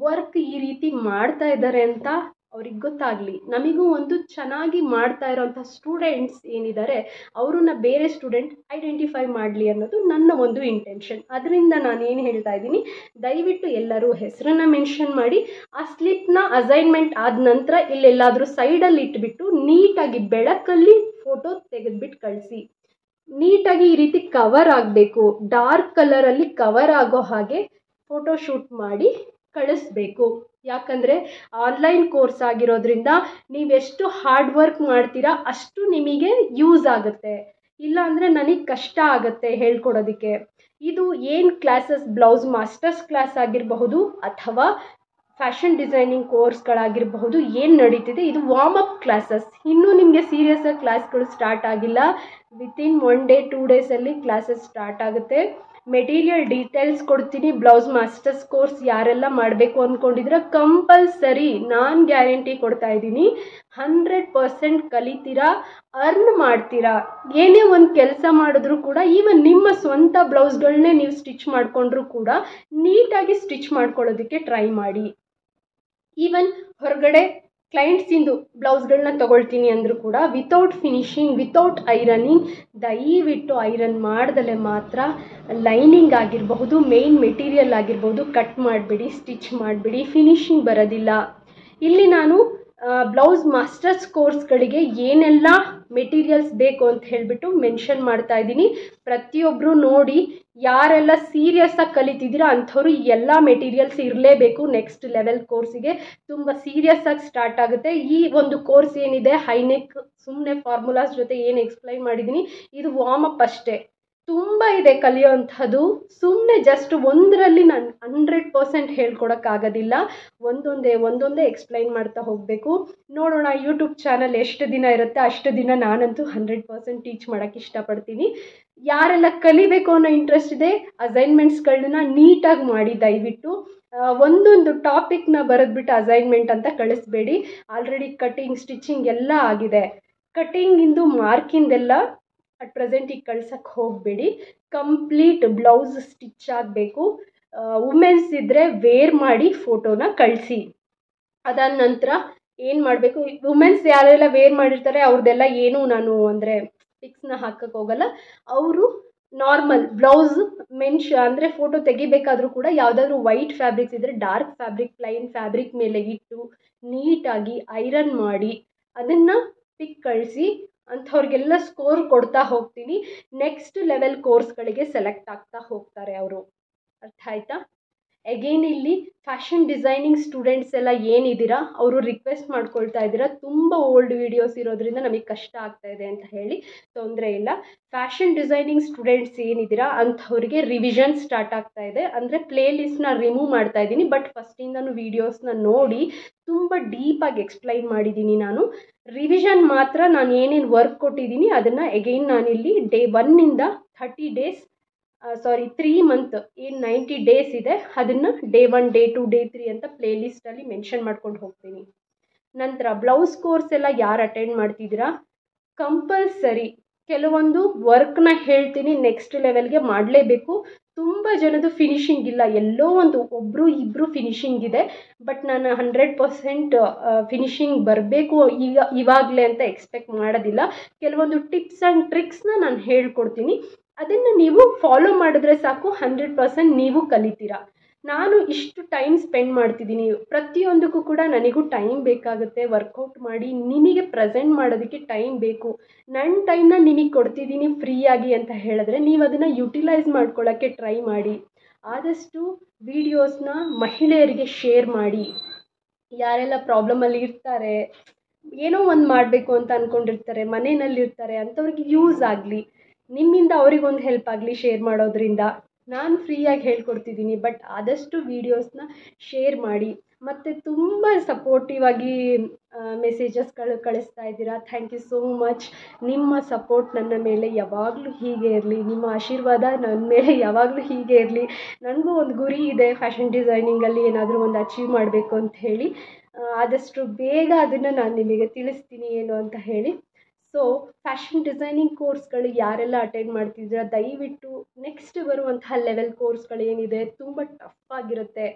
ವರ್ಕ್ ಈ ರೀತಿ ಮಾಡ್ತಾ ಇದ್ದಾರೆ ಅಂತ ಅವ್ರಿಗೆ ಗೊತ್ತಾಗಲಿ, ನಮಗೂ ಒಂದು ಚೆನ್ನಾಗಿ ಮಾಡ್ತಾ ಇರೋಂಥ ಸ್ಟೂಡೆಂಟ್ಸ್ ಏನಿದ್ದಾರೆ ಅವ್ರನ್ನ ಬೇರೆ ಸ್ಟೂಡೆಂಟ್ ಐಡೆಂಟಿಫೈ ಮಾಡಲಿ ಅನ್ನೋದು ನನ್ನ ಒಂದು ಇಂಟೆನ್ಷನ್. ಅದರಿಂದ ನಾನು ಏನು ಹೇಳ್ತಾ ಇದ್ದೀನಿ, ದಯವಿಟ್ಟು ಎಲ್ಲರೂ ಹೆಸರನ್ನ ಮೆನ್ಷನ್ ಮಾಡಿ, ಆ ಸ್ಲಿಪ್ನ ಅಸೈನ್ಮೆಂಟ್ ಆದ ನಂತರ ಇಲ್ಲೆಲ್ಲಾದರೂ ಸೈಡಲ್ಲಿ ಇಟ್ಬಿಟ್ಟು ನೀಟಾಗಿ ಬೆಳಕಲ್ಲಿ ಫೋಟೋ ತೆಗೆದುಬಿಟ್ಟು ಕಳಿಸಿ. ನೀಟಾಗಿ ಈ ರೀತಿ ಕವರ್ ಆಗಬೇಕು, ಡಾರ್ಕ್ ಕಲರಲ್ಲಿ ಕವರ್ ಆಗೋ ಹಾಗೆ ಫೋಟೋ ಶೂಟ್ ಮಾಡಿ ಕಳಿಸ್ಬೇಕು. ಯಾಕಂದರೆ ಆನ್ಲೈನ್ ಕೋರ್ಸ್ ಆಗಿರೋದ್ರಿಂದ ನೀವೆಷ್ಟು ಹಾರ್ಡ್ ವರ್ಕ್ ಮಾಡ್ತೀರಾ ಅಷ್ಟು ನಿಮಗೆ ಯೂಸ್ ಆಗುತ್ತೆ, ಇಲ್ಲಾಂದರೆ ನನಗೆ ಕಷ್ಟ ಆಗುತ್ತೆ ಹೇಳ್ಕೊಡೋದಕ್ಕೆ. ಇದು ಏನು ಕ್ಲಾಸಸ್, ಬ್ಲೌಸ್ ಮಾಸ್ಟರ್ಸ್ ಕ್ಲಾಸ್ ಆಗಿರಬಹುದು ಅಥವಾ ಫ್ಯಾಷನ್ ಡಿಸೈನಿಂಗ್ ಕೋರ್ಸ್ಗಳಾಗಿರಬಹುದು, ಏನು ನಡೀತಿದೆ ಇದು ವಾರ್ಮ್ ಅಪ್ ಕ್ಲಾಸಸ್. ಇನ್ನೂ ನಿಮಗೆ ಸೀರಿಯಸ್ ಆಗಿ ಕ್ಲಾಸ್ಗಳು ಸ್ಟಾರ್ಟ್ ಆಗಿಲ್ಲ. Within 1 day 2 days classes start ಆಗುತ್ತೆ. ಮೆಟೀರಿಯಲ್ ಡೀಟೇಲ್ಸ್ ಕೊಡ್ತೀನಿ. ಬ್ಲೌಸ್ ಮಾಸ್ಟರ್ಸ್ ಕೋರ್ಸ್ ಯಾರೆಲ್ಲ ಮಾಡಬೇಕು ಅಂದ್ಕೊಂಡಿದ್ರೆ ಕಂಪಲ್ಸರಿ ನಾನು ಗ್ಯಾರಂಟಿ ಕೊಡ್ತಾ ಇದ್ದೀನಿ, 100% ಕಲಿತೀರಾ, ಅರ್ನ್ ಮಾಡ್ತೀರಾ. ಏನೇ ಒಂದು ಕೆಲಸ ಮಾಡಿದ್ರೂ ಕೂಡ, ಈವನ್ ನಿಮ್ಮ ಸ್ವಂತ ಬ್ಲೌಸ್ಗಳನ್ನೇ ನೀವು ಸ್ಟಿಚ್ ಮಾಡಿಕೊಂಡ್ರೂ ಕೂಡ ನೀಟಾಗಿ ಸ್ಟಿಚ್ ಮಾಡ್ಕೊಳ್ಳೋದಕ್ಕೆ ಟ್ರೈ ಮಾಡಿ. ಈವನ್ ಹೊರಗಡೆ ಕ್ಲೈಂಟ್ಸಿಂದು ಬ್ಲೌಸ್ಗಳನ್ನ ತೊಗೊಳ್ತೀನಿ ಅಂದರೂ ಕೂಡ ವಿತೌಟ್ ಫಿನಿಶಿಂಗ್, ವಿತೌಟ್ ಐರನಿಂಗ್, ದಯವಿಟ್ಟು ಐರನ್ ಮಾಡ್ದಲೇ ಮಾತ್ರ ಲೈನಿಂಗ್ ಆಗಿರಬಹುದು, ಮೇನ್ ಮೆಟೀರಿಯಲ್ ಆಗಿರ್ಬೋದು ಕಟ್ ಮಾಡಿಬಿಡಿ, ಸ್ಟಿಚ್ ಮಾಡಿಬಿಡಿ, ಫಿನಿಶಿಂಗ್ ಬರೋದಿಲ್ಲ. ಇಲ್ಲಿ ನಾನು ಬ್ಲೌಸ್ ಮಾಸ್ಟರ್ಸ್ ಕೋರ್ಸ್ಗಳಿಗೆ ಏನೆಲ್ಲ ಮೆಟೀರಿಯಲ್ಸ್ ಬೇಕು ಅಂತ ಹೇಳಿಬಿಟ್ಟು ಮೆನ್ಷನ್ ಮಾಡ್ತಾ ಇದ್ದೀನಿ. ಪ್ರತಿಯೊಬ್ಬರು ನೋಡಿ, ಯಾರೆಲ್ಲ ಸೀರಿಯಸ್ ಆಗಿ ಕಲಿತಿದ್ದೀರಾ ಅಂಥವ್ರು ಎಲ್ಲ ಮೆಟೀರಿಯಲ್ಸ್ ಇರಲೇಬೇಕು. ನೆಕ್ಸ್ಟ್ ಲೆವೆಲ್ ಕೋರ್ಸಿಗೆ ತುಂಬ ಸೀರಿಯಸ್ ಆಗಿ ಸ್ಟಾರ್ಟ್ ಆಗುತ್ತೆ. ಈ ಒಂದು ಕೋರ್ಸ್ ಏನಿದೆ ಹೈನೆಕ್, ಸುಮ್ಮನೆ ಫಾರ್ಮುಲಾಸ್ ಜೊತೆ ಏನು ಎಕ್ಸ್ಪ್ಲೈನ್ ಮಾಡಿದ್ದೀನಿ ಇದು ವಾರ್ಮ್ ಅಪ್ ಅಷ್ಟೇ. ತುಂಬ ಇದೆ ಕಲಿಯೋವಂಥದ್ದು. ಸುಮ್ಮನೆ ಜಸ್ಟ್ ಒಂದರಲ್ಲಿ ನಾನು 100% ಹೇಳ್ಕೊಡೋಕ್ಕಾಗೋದಿಲ್ಲ. ಒಂದೊಂದೇ ಎಕ್ಸ್ಪ್ಲೈನ್ ಮಾಡ್ತಾ ಹೋಗಬೇಕು. ನೋಡೋಣ ಯೂಟ್ಯೂಬ್ ಚಾನಲ್ ಎಷ್ಟು ದಿನ ಇರುತ್ತೆ ಅಷ್ಟು ದಿನ ನಾನಂತೂ 100% ಟೀಚ್ ಮಾಡೋಕ್ಕೆ ಇಷ್ಟಪಡ್ತೀನಿ. ಯಾರೆಲ್ಲ ಕಲಿಬೇಕು ಅನ್ನೋ ಇಂಟ್ರೆಸ್ಟ್ ಇದೆ ಅಸೈನ್ಮೆಂಟ್ಸ್ಗಳನ್ನ ನೀಟಾಗಿ ಮಾಡಿ. ದಯವಿಟ್ಟು ಒಂದೊಂದು ಟಾಪಿಕ್ನ ಬರೆದ್ಬಿಟ್ಟು ಅಸೈನ್ಮೆಂಟ್ ಅಂತ ಕಳಿಸ್ಬೇಡಿ. ಆಲ್ರೆಡಿ ಕಟಿಂಗ್, ಸ್ಟಿಚಿಂಗ್ ಎಲ್ಲ ಆಗಿದೆ. ಕಟಿಂಗಿಂದು ಮಾರ್ಕಿಂದೆಲ್ಲ ಅಟ್ ಪ್ರೆಸೆಂಟಿಗೆ ಕಳ್ಸೋಕ್ಕೆ ಹೋಗಬೇಡಿ. ಕಂಪ್ಲೀಟ್ ಬ್ಲೌಸ್ ಸ್ಟಿಚ್ ಆಗಬೇಕು. ವುಮೆನ್ಸ್ ಇದ್ದರೆ ವೇರ್ ಮಾಡಿ ಫೋಟೋನ ಕಳಿಸಿ. ಅದಾದ ನಂತರ ಏನು ಮಾಡಬೇಕು, ವುಮೆನ್ಸ್ ಯಾರೆಲ್ಲ ವೇರ್ ಮಾಡಿರ್ತಾರೆ ಅವ್ರದ್ದೆಲ್ಲ ಏನು ನಾನು ಅಂದರೆ ಪಿಕ್ಸ್ನ ಹಾಕಕ್ಕೆ ಹೋಗಲ್ಲ. ಅವರು ನಾರ್ಮಲ್ ಬ್ಲೌಸ್ ಅಂದರೆ ಫೋಟೋ ತೆಗಿಬೇಕಾದ್ರೂ ಕೂಡ ಯಾವುದಾದ್ರೂ ವೈಟ್ ಫ್ಯಾಬ್ರಿಕ್ಸ್ ಇದ್ದರೆ ಡಾರ್ಕ್ ಫ್ಯಾಬ್ರಿಕ್, ಪ್ಲೈನ್ ಫ್ಯಾಬ್ರಿಕ್ ಮೇಲೆ ಇಟ್ಟು ನೀಟಾಗಿ ಐರನ್ ಮಾಡಿ ಅದನ್ನು ಪಿಕ್ ಕಳಿಸಿ. ಅಂಥವ್ರಿಗೆಲ್ಲ ಸ್ಕೋರ್ ಕೊಡ್ತಾ ಹೋಗ್ತೀನಿ. ನೆಕ್ಸ್ಟ್ ಲೆವೆಲ್ ಕೋರ್ಸ್ಗಳಿಗೆ ಸೆಲೆಕ್ಟ್ ಆಗ್ತಾ ಹೋಗ್ತಾರೆ ಅವರು. ಅರ್ಥ ಆಯ್ತಾ? ಅಗೇನ್ ಇಲ್ಲಿ ಫ್ಯಾಷನ್ ಡಿಸೈನಿಂಗ್ ಸ್ಟೂಡೆಂಟ್ಸ್ ಎಲ್ಲ ಏನಿದ್ದೀರಾ ಅವರು ರಿಕ್ವೆಸ್ಟ್ ಮಾಡ್ಕೊಳ್ತಾ ಇದ್ದೀರಾ, ತುಂಬ ಓಲ್ಡ್ ವೀಡಿಯೋಸ್ ಇರೋದ್ರಿಂದ ನಮಗೆ ಕಷ್ಟ ಆಗ್ತಾ ಇದೆ ಅಂತ ಹೇಳಿ. ತೊಂದರೆ ಇಲ್ಲ. ಫ್ಯಾಷನ್ ಡಿಸೈನಿಂಗ್ ಸ್ಟೂಡೆಂಟ್ಸ್ ಏನಿದ್ದೀರಾ ಅಂಥವ್ರಿಗೆ ರಿವಿಷನ್ ಸ್ಟಾರ್ಟ್ ಆಗ್ತಾ ಇದೆ. ಅಂದರೆ ಪ್ಲೇ ಲಿಸ್ಟ್ನ ರಿಮೂವ್ ಮಾಡ್ತಾ ಇದ್ದೀನಿ. ಬಟ್ ಫಸ್ಟಿಂದನೂ ವೀಡಿಯೋಸ್ನ ನೋಡಿ ತುಂಬ ಡೀಪಾಗಿ ಎಕ್ಸ್ಪ್ಲೈನ್ ಮಾಡಿದ್ದೀನಿ. ನಾನು ರಿವಿಷನ್ ಮಾತ್ರ ನಾನು ಏನೇನು ವರ್ಕ್ ಕೊಟ್ಟಿದ್ದೀನಿ ಅದನ್ನು ಅಗೈನ್ ನಾನಿಲ್ಲಿ ಡೇ 1ಇಂದ 30 days 3 month ಏನು 90 days ಇದೆ ಅದನ್ನು ಡೇ 1, ಡೇ 2, ಡೇ 3 ಅಂತ ಪ್ಲೇ ಲಿಸ್ಟಲ್ಲಿ ಮೆನ್ಷನ್ ಮಾಡ್ಕೊಂಡು ಹೋಗ್ತೀನಿ. ನಂತರ ಬ್ಲೌಸ್ ಕೋರ್ಸ್ ಎಲ್ಲ ಯಾರು ಅಟೆಂಡ್ ಮಾಡ್ತಿದ್ದೀರಾ ಕಂಪಲ್ಸರಿ ಕೆಲವೊಂದು ವರ್ಕ್ನ ಹೇಳ್ತೀನಿ, ನೆಕ್ಸ್ಟ್ ಲೆವೆಲ್ಗೆ ಮಾಡಲೇಬೇಕು. ತುಂಬ ಜನದು ಫಿನಿಶಿಂಗ್ ಇಲ್ಲ, ಎಲ್ಲೋ ಒಬ್ಬರು ಇಬ್ಬರು ಫಿನಿಶಿಂಗ್ ಇದೆ. ಬಟ್ ನಾನು 100% ಫಿನಿಶಿಂಗ್ ಬರಬೇಕು ಇವಾಗಲೇ ಅಂತ ಎಕ್ಸ್ಪೆಕ್ಟ್ ಮಾಡೋದಿಲ್ಲ. ಕೆಲವೊಂದು ಟಿಪ್ಸ್ ಆ್ಯಂಡ್ ಟ್ರಿಕ್ಸ್ನ ನಾನು ಹೇಳ್ಕೊಡ್ತೀನಿ, ಅದನ್ನು ನೀವು ಫಾಲೋ ಮಾಡಿದ್ರೆ ಸಾಕು, 100% ನೀವು ಕಲಿತೀರಾ. ನಾನು ಇಷ್ಟು ಟೈಮ್ ಸ್ಪೆಂಡ್ ಮಾಡ್ತಿದ್ದೀನಿ, ಪ್ರತಿಯೊಂದಕ್ಕೂ ಕೂಡ ನನಗೂ ಟೈಮ್ ಬೇಕಾಗುತ್ತೆ. ವರ್ಕೌಟ್ ಮಾಡಿ ನಿಮಗೆ ಪ್ರೆಸೆಂಟ್ ಮಾಡೋದಕ್ಕೆ ಟೈಮ್ ಬೇಕು. ನನ್ನ ಟೈಮ್ನ ನಿಮಗೆ ಕೊಡ್ತಿದ್ದೀನಿ ಫ್ರೀಯಾಗಿ ಅಂತ ಹೇಳಿದ್ರೆ ನೀವು ಅದನ್ನು ಯುಟಿಲೈಸ್ ಮಾಡ್ಕೊಳ್ಳೋಕ್ಕೆ ಟ್ರೈ ಮಾಡಿ. ಆದಷ್ಟು ವೀಡಿಯೋಸ್ನ ಮಹಿಳೆಯರಿಗೆ ಶೇರ್ ಮಾಡಿ. ಯಾರೆಲ್ಲ ಪ್ರಾಬ್ಲಮಲ್ಲಿ ಇರ್ತಾರೆ, ಏನೋ ಒಂದು ಮಾಡಬೇಕು ಅಂತ ಅಂದ್ಕೊಂಡಿರ್ತಾರೆ, ಮನೆಯಲ್ಲಿರ್ತಾರೆ, ಅಂಥವ್ರಿಗೆ ಯೂಸ್ ಆಗಲಿ, ನಿಮ್ಮಿಂದ ಅವ್ರಿಗೊಂದು ಹೆಲ್ಪ್ ಆಗಲಿ ಶೇರ್ ಮಾಡೋದ್ರಿಂದ. ನಾನು ಫ್ರೀಯಾಗಿ ಹೇಳ್ಕೊಡ್ತಿದ್ದೀನಿ. ಬಟ್ ಆದಷ್ಟು ವೀಡಿಯೋಸ್ನ ಶೇರ್ ಮಾಡಿ. ಮತ್ತು ತುಂಬ ಸಪೋರ್ಟಿವ್ ಆಗಿ ಮೆಸೇಜಸ್ಗಳು ಕಳಿಸ್ತಾ ಇದ್ದೀರಾ. Thank you so much. ನಿಮ್ಮ ಸಪೋರ್ಟ್ ನನ್ನ ಮೇಲೆ ಯಾವಾಗಲೂ ಹೀಗೆ ಇರಲಿ, ನಿಮ್ಮ ಆಶೀರ್ವಾದ ನನ್ನ ಮೇಲೆ ಯಾವಾಗಲೂ ಹೀಗೆ ಇರಲಿ. ನನಗೂ ಒಂದು ಗುರಿ ಇದೆ, ಫ್ಯಾಷನ್ ಡಿಸೈನಿಂಗಲ್ಲಿ ಏನಾದರೂ ಒಂದು ಅಚೀವ್ ಮಾಡಬೇಕು ಅಂತ ಹೇಳಿ. ಆದಷ್ಟು ಬೇಗ ಅದನ್ನು ನಾನು ನಿಮಗೆ ತಿಳಿಸ್ತೀನಿ ಏನು ಅಂತ ಹೇಳಿ. ಸೊ ಫ್ಯಾಷನ್ ಡಿಸೈನಿಂಗ್ ಕೋರ್ಸ್ಗಳು ಯಾರೆಲ್ಲ ಅಟೆಂಡ್ ಮಾಡ್ತಿದ್ದೀರಾ, ದಯವಿಟ್ಟು ನೆಕ್ಸ್ಟ್ ಬರುವಂತಹ ಲೆವೆಲ್ ಕೋರ್ಸ್ಗಳೇನಿದೆ ತುಂಬ ಟಫ್ ಆಗಿರುತ್ತೆ,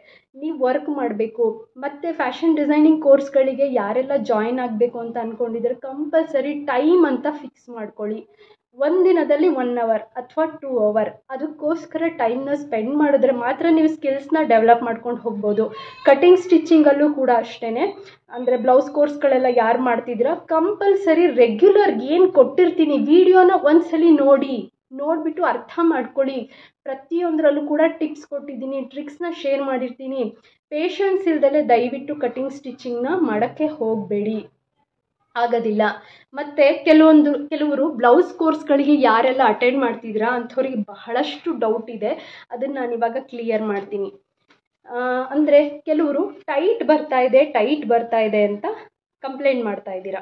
ನೀವು ವರ್ಕ್ ಮಾಡಬೇಕು. ಮತ್ತು ಫ್ಯಾಷನ್ ಡಿಸೈನಿಂಗ್ ಕೋರ್ಸ್ಗಳಿಗೆ ಯಾರೆಲ್ಲ ಜಾಯಿನ್ ಆಗಬೇಕು ಅಂತ ಅಂದ್ಕೊಂಡಿದ್ರೆ ಕಂಪಲ್ಸರಿ ಟೈಮ್ ಅಂತ ಫಿಕ್ಸ್ ಮಾಡ್ಕೊಳ್ಳಿ. ಒಂದಿನದಲ್ಲಿ 1 ಅವರ್ ಅಥವಾ 2 ಅವರ್ ಅದಕ್ಕೋಸ್ಕರ ಟೈಮ್ನ ಸ್ಪೆಂಡ್ ಮಾಡಿದ್ರೆ ಮಾತ್ರ ನೀವು ಸ್ಕಿಲ್ಸ್ನ ಡೆವಲಪ್ ಮಾಡ್ಕೊಂಡು ಹೋಗ್ಬೋದು. ಕಟಿಂಗ್ ಸ್ಟಿಚಿಂಗಲ್ಲೂ ಕೂಡ ಅಷ್ಟೇ. ಅಂದರೆ ಬ್ಲೌಸ್ ಕೋರ್ಸ್ಗಳೆಲ್ಲ ಯಾರು ಮಾಡ್ತಿದ್ದೀರಾ ಕಂಪಲ್ಸರಿ ರೆಗ್ಯುಲರ್ ಏನು ಕೊಟ್ಟಿರ್ತೀನಿ ವಿಡಿಯೋನ ಒಂದ್ಸಲಿ ನೋಡಿಬಿಟ್ಟು ಅರ್ಥ ಮಾಡ್ಕೊಳ್ಳಿ. ಪ್ರತಿಯೊಂದರಲ್ಲೂ ಕೂಡ ಟಿಪ್ಸ್ ಕೊಟ್ಟಿದ್ದೀನಿ, ಟ್ರಿಕ್ಸ್ನ ಶೇರ್ ಮಾಡಿರ್ತೀನಿ. ಪೇಷನ್ಸ್ ಇಲ್ದಲೆ ದಯವಿಟ್ಟು ಕಟಿಂಗ್ ಸ್ಟಿಚಿಂಗ್ನ ಮಾಡೋಕ್ಕೆ ಹೋಗಬೇಡಿ, ಆಗೋದಿಲ್ಲ. ಮತ್ತು ಕೆಲವರು ಬ್ಲೌಸ್ ಕೋರ್ಸ್ಗಳಿಗೆ ಯಾರೆಲ್ಲ ಅಟೆಂಡ್ ಮಾಡ್ತಿದ್ದೀರಾ ಅಂಥವ್ರಿಗೆ ಬಹಳಷ್ಟು ಡೌಟ್ ಇದೆ, ಅದನ್ನು ನಾನು ಇವಾಗ ಕ್ಲಿಯರ್ ಮಾಡ್ತೀನಿ. ಅಂದರೆ ಕೆಲವರು ಟೈಟ್ ಬರ್ತಾ ಇದೆ ಅಂತ ಕಂಪ್ಲೇಂಟ್ ಮಾಡ್ತಾ ಇದ್ದೀರಾ.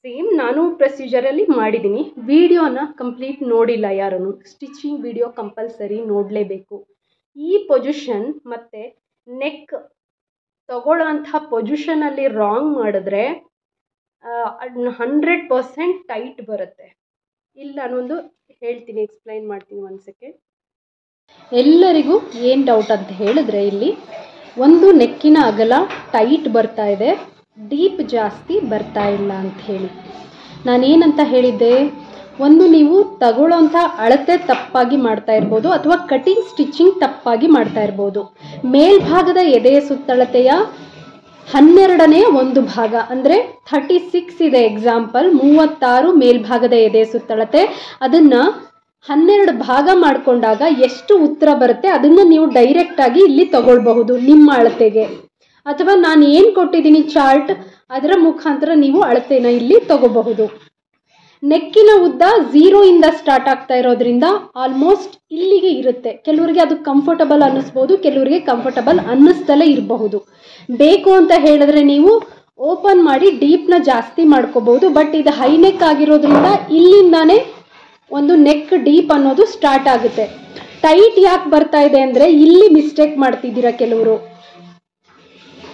ಸೇಮ್ ನಾನು ಪ್ರೊಸೀಜರಲ್ಲಿ ಮಾಡಿದ್ದೀನಿ, ವಿಡಿಯೋನ ಕಂಪ್ಲೀಟ್ ನೋಡಿಲ್ಲ ಯಾರೂ. ಸ್ಟಿಚಿಂಗ್ ವಿಡಿಯೋ ಕಂಪಲ್ಸರಿ ನೋಡಲೇಬೇಕು. ಈ ಪೊಸಿಷನ್ ಮತ್ತು ನೆಕ್ ತಗೊಳ್ಳೋ ಅಂಥ ಪೊಸಿಷನಲ್ಲಿ ರಾಂಗ್ ಮಾಡಿದ್ರೆ 100% ಟೈಟ್ ಬರುತ್ತೆ. ಇಲ್ಲಿ ನಾನೊಂದು ಹೇಳ್ತೀನಿ, ಎಕ್ಸ್ಪ್ಲೈನ್ ಮಾಡ್ತೀನಿ, 1 ಸೆಕೆಂಡ್. ಎಲ್ಲರಿಗೂ ಏನು ಡೌಟ್ ಅಂತ ಹೇಳಿದ್ರೆ, ಇಲ್ಲಿ ಒಂದು ನೆಕ್ಕಿನ ಅಗಲ ಟೈಟ್ ಬರ್ತಾ ಇದೆ, ಡೀಪ್ ಜಾಸ್ತಿ ಬರ್ತಾ ಇಲ್ಲ ಅಂತ ಹೇಳಿ. ನಾನೇನಂತ ಹೇಳಿದ್ದೆ, ಒಂದು ನೀವು ತಗೊಳ್ಳೋಂಥ ಅಳತೆ ತಪ್ಪಾಗಿ ಮಾಡ್ತಾ ಇರ್ಬೋದು ಅಥವಾ ಕಟಿಂಗ್ ಸ್ಟಿಚಿಂಗ್ ತಪ್ಪಾಗಿ ಮಾಡ್ತಾ ಇರ್ಬೋದು. ಮೇಲ್ಭಾಗದ ಎದೆಯ ಸುತ್ತಳತೆಯ 12ನೇ 1 ಭಾಗ ಅಂದರೆ 36 ಇದೆ. ಎಕ್ಸಾಂಪಲ್ 36 ಮೇಲ್ಭಾಗದ ಎದೆಯ ಸುತ್ತಳತೆ. ಅದನ್ನು 12 ಭಾಗ ಮಾಡಿಕೊಂಡಾಗ ಎಷ್ಟು ಉತ್ತರ ಬರುತ್ತೆ ಅದನ್ನು ನೀವು ಡೈರೆಕ್ಟಾಗಿ ಇಲ್ಲಿ ತಗೊಳ್ಬಹುದು ನಿಮ್ಮ ಅಳತೆಗೆ. ಅಥವಾ ನಾನು ಏನು ಕೊಟ್ಟಿದ್ದೀನಿ ಚಾರ್ಟ್, ಅದರ ಮುಖಾಂತರ ನೀವು ಅಳತೆನ ಇಲ್ಲಿ ತಗೋಬಹುದು. ನೆಕ್ಕಿನ ಉದ್ದ 0 ಇಂದ ಸ್ಟಾರ್ಟ್ ಆಗ್ತಾ ಇರೋದ್ರಿಂದ ಆಲ್ಮೋಸ್ಟ್ ಇಲ್ಲಿಗೆ ಇರುತ್ತೆ. ಕೆಲವರಿಗೆ ಅದು ಕಂಫರ್ಟಬಲ್ ಅನ್ನಿಸ್ಬೋದು, ಕೆಲವರಿಗೆ ಕಂಫರ್ಟಬಲ್ ಅನ್ನಿಸ್ತಲೇ ಇರಬಹುದು. ಬೇಕು ಅಂತ ಹೇಳಿದ್ರೆ ನೀವು ಓಪನ್ ಮಾಡಿ ಡೀಪ್ನ ಜಾಸ್ತಿ ಮಾಡ್ಕೋಬಹುದು. ಬಟ್ ಇದು ಹೈ ನೆಕ್ ಆಗಿರೋದ್ರಿಂದ ಇಲ್ಲಿಂದಾನೇ ಒಂದು ನೆಕ್ ಡೀಪ್ ಅನ್ನೋದು ಸ್ಟಾರ್ಟ್ ಆಗುತ್ತೆ. ಟೈಟ್ ಯಾಕೆ ಬರ್ತಾ ಇದೆ ಅಂದರೆ ಇಲ್ಲಿ ಮಿಸ್ಟೇಕ್ ಮಾಡ್ತಿದ್ದೀರಾ ಕೆಲವರು.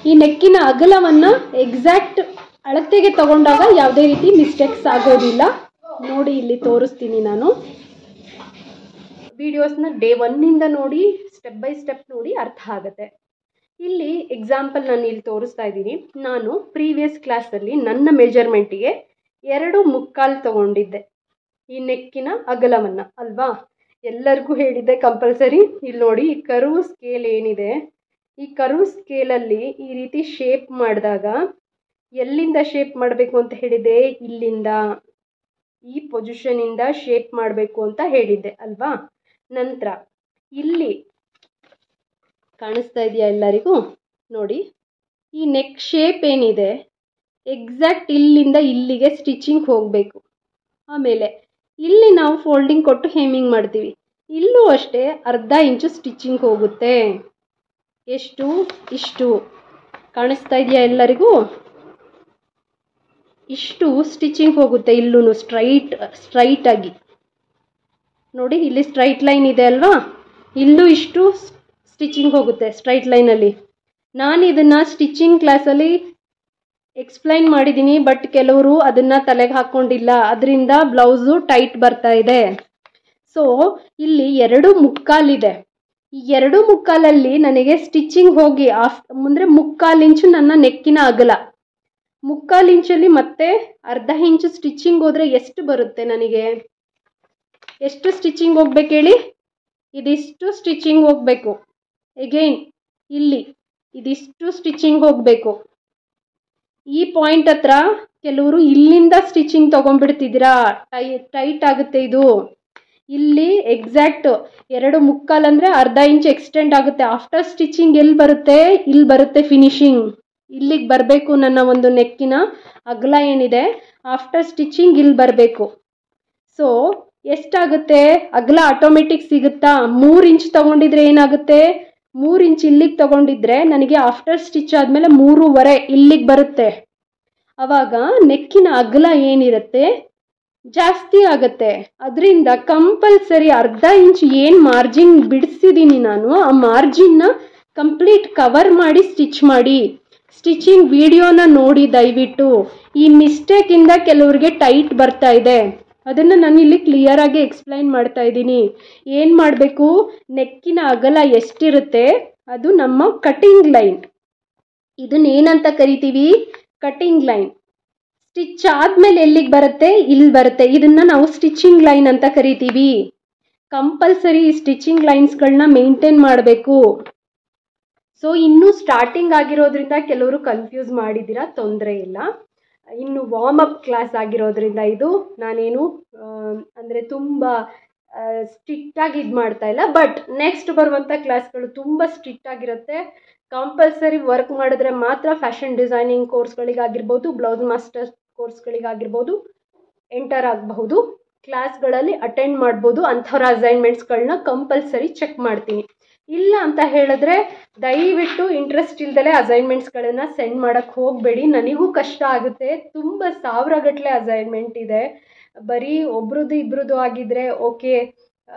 ಈ ನೆಕ್ಕಿನ ಅಗಲವನ್ನು ಎಕ್ಸಾಕ್ಟ್ ಅಳತೆಗೆ ತಗೊಂಡಾಗ ಯಾವುದೇ ರೀತಿ ಮಿಸ್ಟೇಕ್ಸ್ ಆಗೋದಿಲ್ಲ. ನೋಡಿ ಇಲ್ಲಿ ತೋರಿಸ್ತೀನಿ ನಾನು. ವಿಡಿಯೋಸ್ನ ಡೇ 1 ನೋಡಿ ಸ್ಟೆಪ್ ಬೈ ಸ್ಟೆಪ್ ನೋಡಿ ಅರ್ಥ ಆಗುತ್ತೆ. ಇಲ್ಲಿ ಎಕ್ಸಾಂಪಲ್ ನಾನು ಇಲ್ಲಿ ತೋರಿಸ್ತಾ ಇದ್ದೀನಿ. ನಾನು ಪ್ರೀವಿಯಸ್ ಕ್ಲಾಸಲ್ಲಿ ನನ್ನ ಮೆಜರ್ಮೆಂಟಿಗೆ 2.25 ತಗೊಂಡಿದ್ದೆ ಈ ನೆಕ್ಕಿನ ಅಗಲವನ್ನು ಅಲ್ವಾ. ಎಲ್ಲರಿಗೂ ಹೇಳಿದ್ದೆ ಕಂಪಲ್ಸರಿ. ಇಲ್ಲಿ ನೋಡಿ ಈ ಕರ್ವ್ ಸ್ಕೇಲ್ ಏನಿದೆ, ಈ ಕರ್ವ್ ಸ್ಕೇಲಲ್ಲಿ ಈ ರೀತಿ ಶೇಪ್ ಮಾಡಿದಾಗ ಎಲ್ಲಿಂದ ಶೇಪ್ ಮಾಡಬೇಕು ಅಂತ ಹೇಳಿದೆ, ಇಲ್ಲಿಂದ ಈ ಪೊಸಿಷನಿಂದ ಶೇಪ್ ಮಾಡಬೇಕು ಅಂತ ಹೇಳಿದ್ದೆ ಅಲ್ವಾ. ನಂತರ ಇಲ್ಲಿ ಕಾಣಿಸ್ತಾ ಇದೆಯಾ ಎಲ್ಲರಿಗೂ? ನೋಡಿ ಈ ನೆಕ್ ಶೇಪ್ ಏನಿದೆ ಎಕ್ಸಾಕ್ಟ್ ಇಲ್ಲಿಂದ ಇಲ್ಲಿಗೆ ಸ್ಟಿಚಿಂಗ್ ಹೋಗಬೇಕು. ಆಮೇಲೆ ಇಲ್ಲಿ ನಾವು ಫೋಲ್ಡಿಂಗ್ ಕೊಟ್ಟು ಹೇಮಿಂಗ್ ಮಾಡ್ತೀವಿ, ಇಲ್ಲೂ ಅಷ್ಟೇ ಅರ್ಧ ಇಂಚು ಸ್ಟಿಚಿಂಗ್ ಹೋಗುತ್ತೆ. ಎಷ್ಟು? ಇಷ್ಟು ಕಾಣಿಸ್ತಾ ಇದೆಯಾ ಎಲ್ಲರಿಗೂ? ಇಷ್ಟು ಸ್ಟಿಚಿಂಗ್ ಹೋಗುತ್ತೆ ಇಲ್ಲೂ ಸ್ಟ್ರೈಟ್ ಆಗಿ. ನೋಡಿ ಇಲ್ಲಿ ಸ್ಟ್ರೈಟ್ ಲೈನ್ ಇದೆ ಅಲ್ವಾ, ಇಲ್ಲೂ ಇಷ್ಟು ಸ್ಟಿಚಿಂಗ್ ಹೋಗುತ್ತೆ ಸ್ಟ್ರೈಟ್ ಲೈನಲ್ಲಿ. ನಾನು ಇದನ್ನು ಸ್ಟಿಚಿಂಗ್ ಕ್ಲಾಸಲ್ಲಿ ಎಕ್ಸ್ಪ್ಲೈನ್ ಮಾಡಿದ್ದೀನಿ, ಬಟ್ ಕೆಲವರು ಅದನ್ನು ತಲೆಗೆ ಹಾಕ್ಕೊಂಡಿಲ್ಲ, ಅದರಿಂದ ಬ್ಲೌಸು ಟೈಟ್ ಬರ್ತಾ ಇದೆ. ಸೊ ಇಲ್ಲಿ 2.25 ಇದೆ. ಈ 2.25 ನನಗೆ ಸ್ಟಿಚಿಂಗ್ ಹೋಗಿ ಮುಂದೆ 1/4 ಇಂಚು ನನ್ನ ನೆಕ್ಕಿನ ಅಗಲ. 1/4 ಇಂಚಲ್ಲಿ ಮತ್ತೆ ಅರ್ಧ ಇಂಚು ಸ್ಟಿಚಿಂಗ್ ಹೋದರೆ ಎಷ್ಟು ಬರುತ್ತೆ ನನಗೆ? ಎಷ್ಟು ಸ್ಟಿಚಿಂಗ್ ಹೋಗ್ಬೇಕು ಹೇಳಿ? ಇದಿಷ್ಟು ಸ್ಟಿಚಿಂಗ್ ಹೋಗಬೇಕು. ಎಗೈನ್ ಇಲ್ಲಿ ಇದಿಷ್ಟು ಸ್ಟಿಚಿಂಗ್ ಹೋಗಬೇಕು. ಈ ಪಾಯಿಂಟ್ ಹತ್ರ ಕೆಲವರು ಇಲ್ಲಿಂದ ಸ್ಟಿಚಿಂಗ್ ತೊಗೊಂಡ್ಬಿಡ್ತಿದ್ದೀರಾ, ಟೈಟ್ ಆಗುತ್ತೆ ಇದು. ಇಲ್ಲಿ ಎಕ್ಸಾಕ್ಟ್ 2.25 ಅಂದರೆ ಅರ್ಧ ಇಂಚ್ ಎಕ್ಸ್ಟೆಂಡ್ ಆಗುತ್ತೆ. ಆಫ್ಟರ್ ಸ್ಟಿಚಿಂಗ್ ಎಲ್ಲಿ ಬರುತ್ತೆ? ಇಲ್ಲಿ ಬರುತ್ತೆ ಫಿನಿಶಿಂಗ್. ಇಲ್ಲಿಗೆ ಬರಬೇಕು ನನ್ನ ಒಂದು ನೆಕ್ಕಿನ ಅಗಲ ಏನಿದೆ, ಆಫ್ಟರ್ ಸ್ಟಿಚಿಂಗ್ ಇಲ್ಲಿ ಬರಬೇಕು. ಸೊ ಎಷ್ಟಾಗುತ್ತೆ ಅಗಲ? ಆಟೋಮೆಟಿಕ್ ಸಿಗುತ್ತಾ? 3 ಇಂಚ್ ತೊಗೊಂಡಿದ್ರೆ ಏನಾಗುತ್ತೆ? 3 ಇಂಚ್ ಇಲ್ಲಿಗೆ ತಗೊಂಡಿದ್ರೆ ನನಗೆ ಆಫ್ಟರ್ ಸ್ಟಿಚ್ ಆದಮೇಲೆ 3.5 ಇಲ್ಲಿಗೆ ಬರುತ್ತೆ. ಆವಾಗ ನೆಕ್ಕಿನ ಅಗಲ ಏನಿರುತ್ತೆ ಜಾಸ್ತಿ ಆಗುತ್ತೆ. ಅದರಿಂದ ಕಂಪಲ್ಸರಿ ಅರ್ಧ ಇಂಚ್ ಏನು ಮಾರ್ಜಿನ್ ಬಿಡಿಸಿದ್ದೀನಿ ನಾನು, ಆ ಮಾರ್ಜಿನ್ನ ಕಂಪ್ಲೀಟ್ ಕವರ್ ಮಾಡಿ ಸ್ಟಿಚ್ ಮಾಡಿ. ಸ್ಟಿಚಿಂಗ್ ವಿಡಿಯೋನ ನೋಡಿ ದಯವಿಟ್ಟು. ಈ ಮಿಸ್ಟೇಕಿಂದ ಕೆಲವ್ರಿಗೆ ಟೈಟ್ ಬರ್ತಾ ಇದೆ, ಅದನ್ನು ನಾನು ಇಲ್ಲಿ ಕ್ಲಿಯರಾಗಿ ಎಕ್ಸ್ಪ್ಲೈನ್ ಮಾಡ್ತಾ ಇದ್ದೀನಿ. ಏನು ಮಾಡಬೇಕು, ನೆಕ್ಕಿನ ಅಗಲ ಎಷ್ಟಿರುತ್ತೆ ಅದು ನಮ್ಮ ಕಟಿಂಗ್ ಲೈನ್, ಇದನ್ನೇನಂತ ಕರಿತೀವಿ, ಕಟಿಂಗ್ ಲೈನ್. ಸ್ಟಿಚ್ ಆದಮೇಲೆ ಎಲ್ಲಿಗೆ ಬರುತ್ತೆ, ಇಲ್ಲಿ ಬರುತ್ತೆ. ಇದನ್ನು ನಾವು ಸ್ಟಿಚಿಂಗ್ ಲೈನ್ ಅಂತ ಕರಿತೀವಿ. ಕಂಪಲ್ಸರಿ ಈ ಸ್ಟಿಚಿಂಗ್ ಲೈನ್ಸ್ಗಳನ್ನ ಮೇಂಟೈನ್ ಮಾಡಬೇಕು. ಸೊ ಇನ್ನೂ ಸ್ಟಾರ್ಟಿಂಗ್ ಆಗಿರೋದ್ರಿಂದ ಕೆಲವರು ಕನ್ಫ್ಯೂಸ್ ಮಾಡಿದ್ದೀರಾ, ತೊಂದರೆ ಇಲ್ಲ. ಇನ್ನು ವಾರ್ಮ್ ಅಪ್ ಕ್ಲಾಸ್ ಆಗಿರೋದ್ರಿಂದ ಇದು ನಾನೇನು ಅಂದರೆ ತುಂಬ ಸ್ಟ್ರಿಕ್ಟಾಗಿ ಇದು ಮಾಡ್ತಾ ಇಲ್ಲ. ಬಟ್ ನೆಕ್ಸ್ಟ್ ಬರುವಂಥ ಕ್ಲಾಸ್ಗಳು ತುಂಬ ಸ್ಟ್ರಿಕ್ಟ್ ಆಗಿರುತ್ತೆ. ಕಂಪಲ್ಸರಿ ವರ್ಕ್ ಮಾಡಿದ್ರೆ ಮಾತ್ರ ಫ್ಯಾಷನ್ ಡಿಸೈನಿಂಗ್ ಕೋರ್ಸ್ಗಳಿಗಾಗಿರ್ಬೋದು, ಬ್ಲೌಸ್ ಮಾಸ್ಟರ್ ಕೋರ್ಸ್ಗಳಿಗಾಗಿರ್ಬೋದು ಎಂಟರ್ ಆಗಬಹುದು. ಕ್ಲಾಸ್ಗಳಲ್ಲಿ ಅಟೆಂಡ್ ಮಾಡ್ಬೋದು. ಅಂಥವ್ರ ಅಸೈನ್ಮೆಂಟ್ಸ್ಗಳನ್ನ ಕಂಪಲ್ಸರಿ ಚೆಕ್ ಮಾಡ್ತೀನಿ. ಇಲ್ಲ ಅಂತ ಹೇಳಿದ್ರೆ ದಯವಿಟ್ಟು ಇಂಟ್ರೆಸ್ಟ್ ಇಲ್ದಲೆ ಅಸೈನ್ಮೆಂಟ್ಸ್ಗಳನ್ನು ಸೆಂಡ್ ಮಾಡೋಕ್ಕೆ ಹೋಗಬೇಡಿ. ನನಗೂ ಕಷ್ಟ ಆಗುತ್ತೆ. ತುಂಬ ಸಾವಿರಗಟ್ಟಲೆ ಅಸೈನ್ಮೆಂಟ್ ಇದೆ. ಬರೀ ಒಬ್ರದ್ದು ಇಬ್ರದ್ದು ಆಗಿದ್ರೆ ಓಕೆ,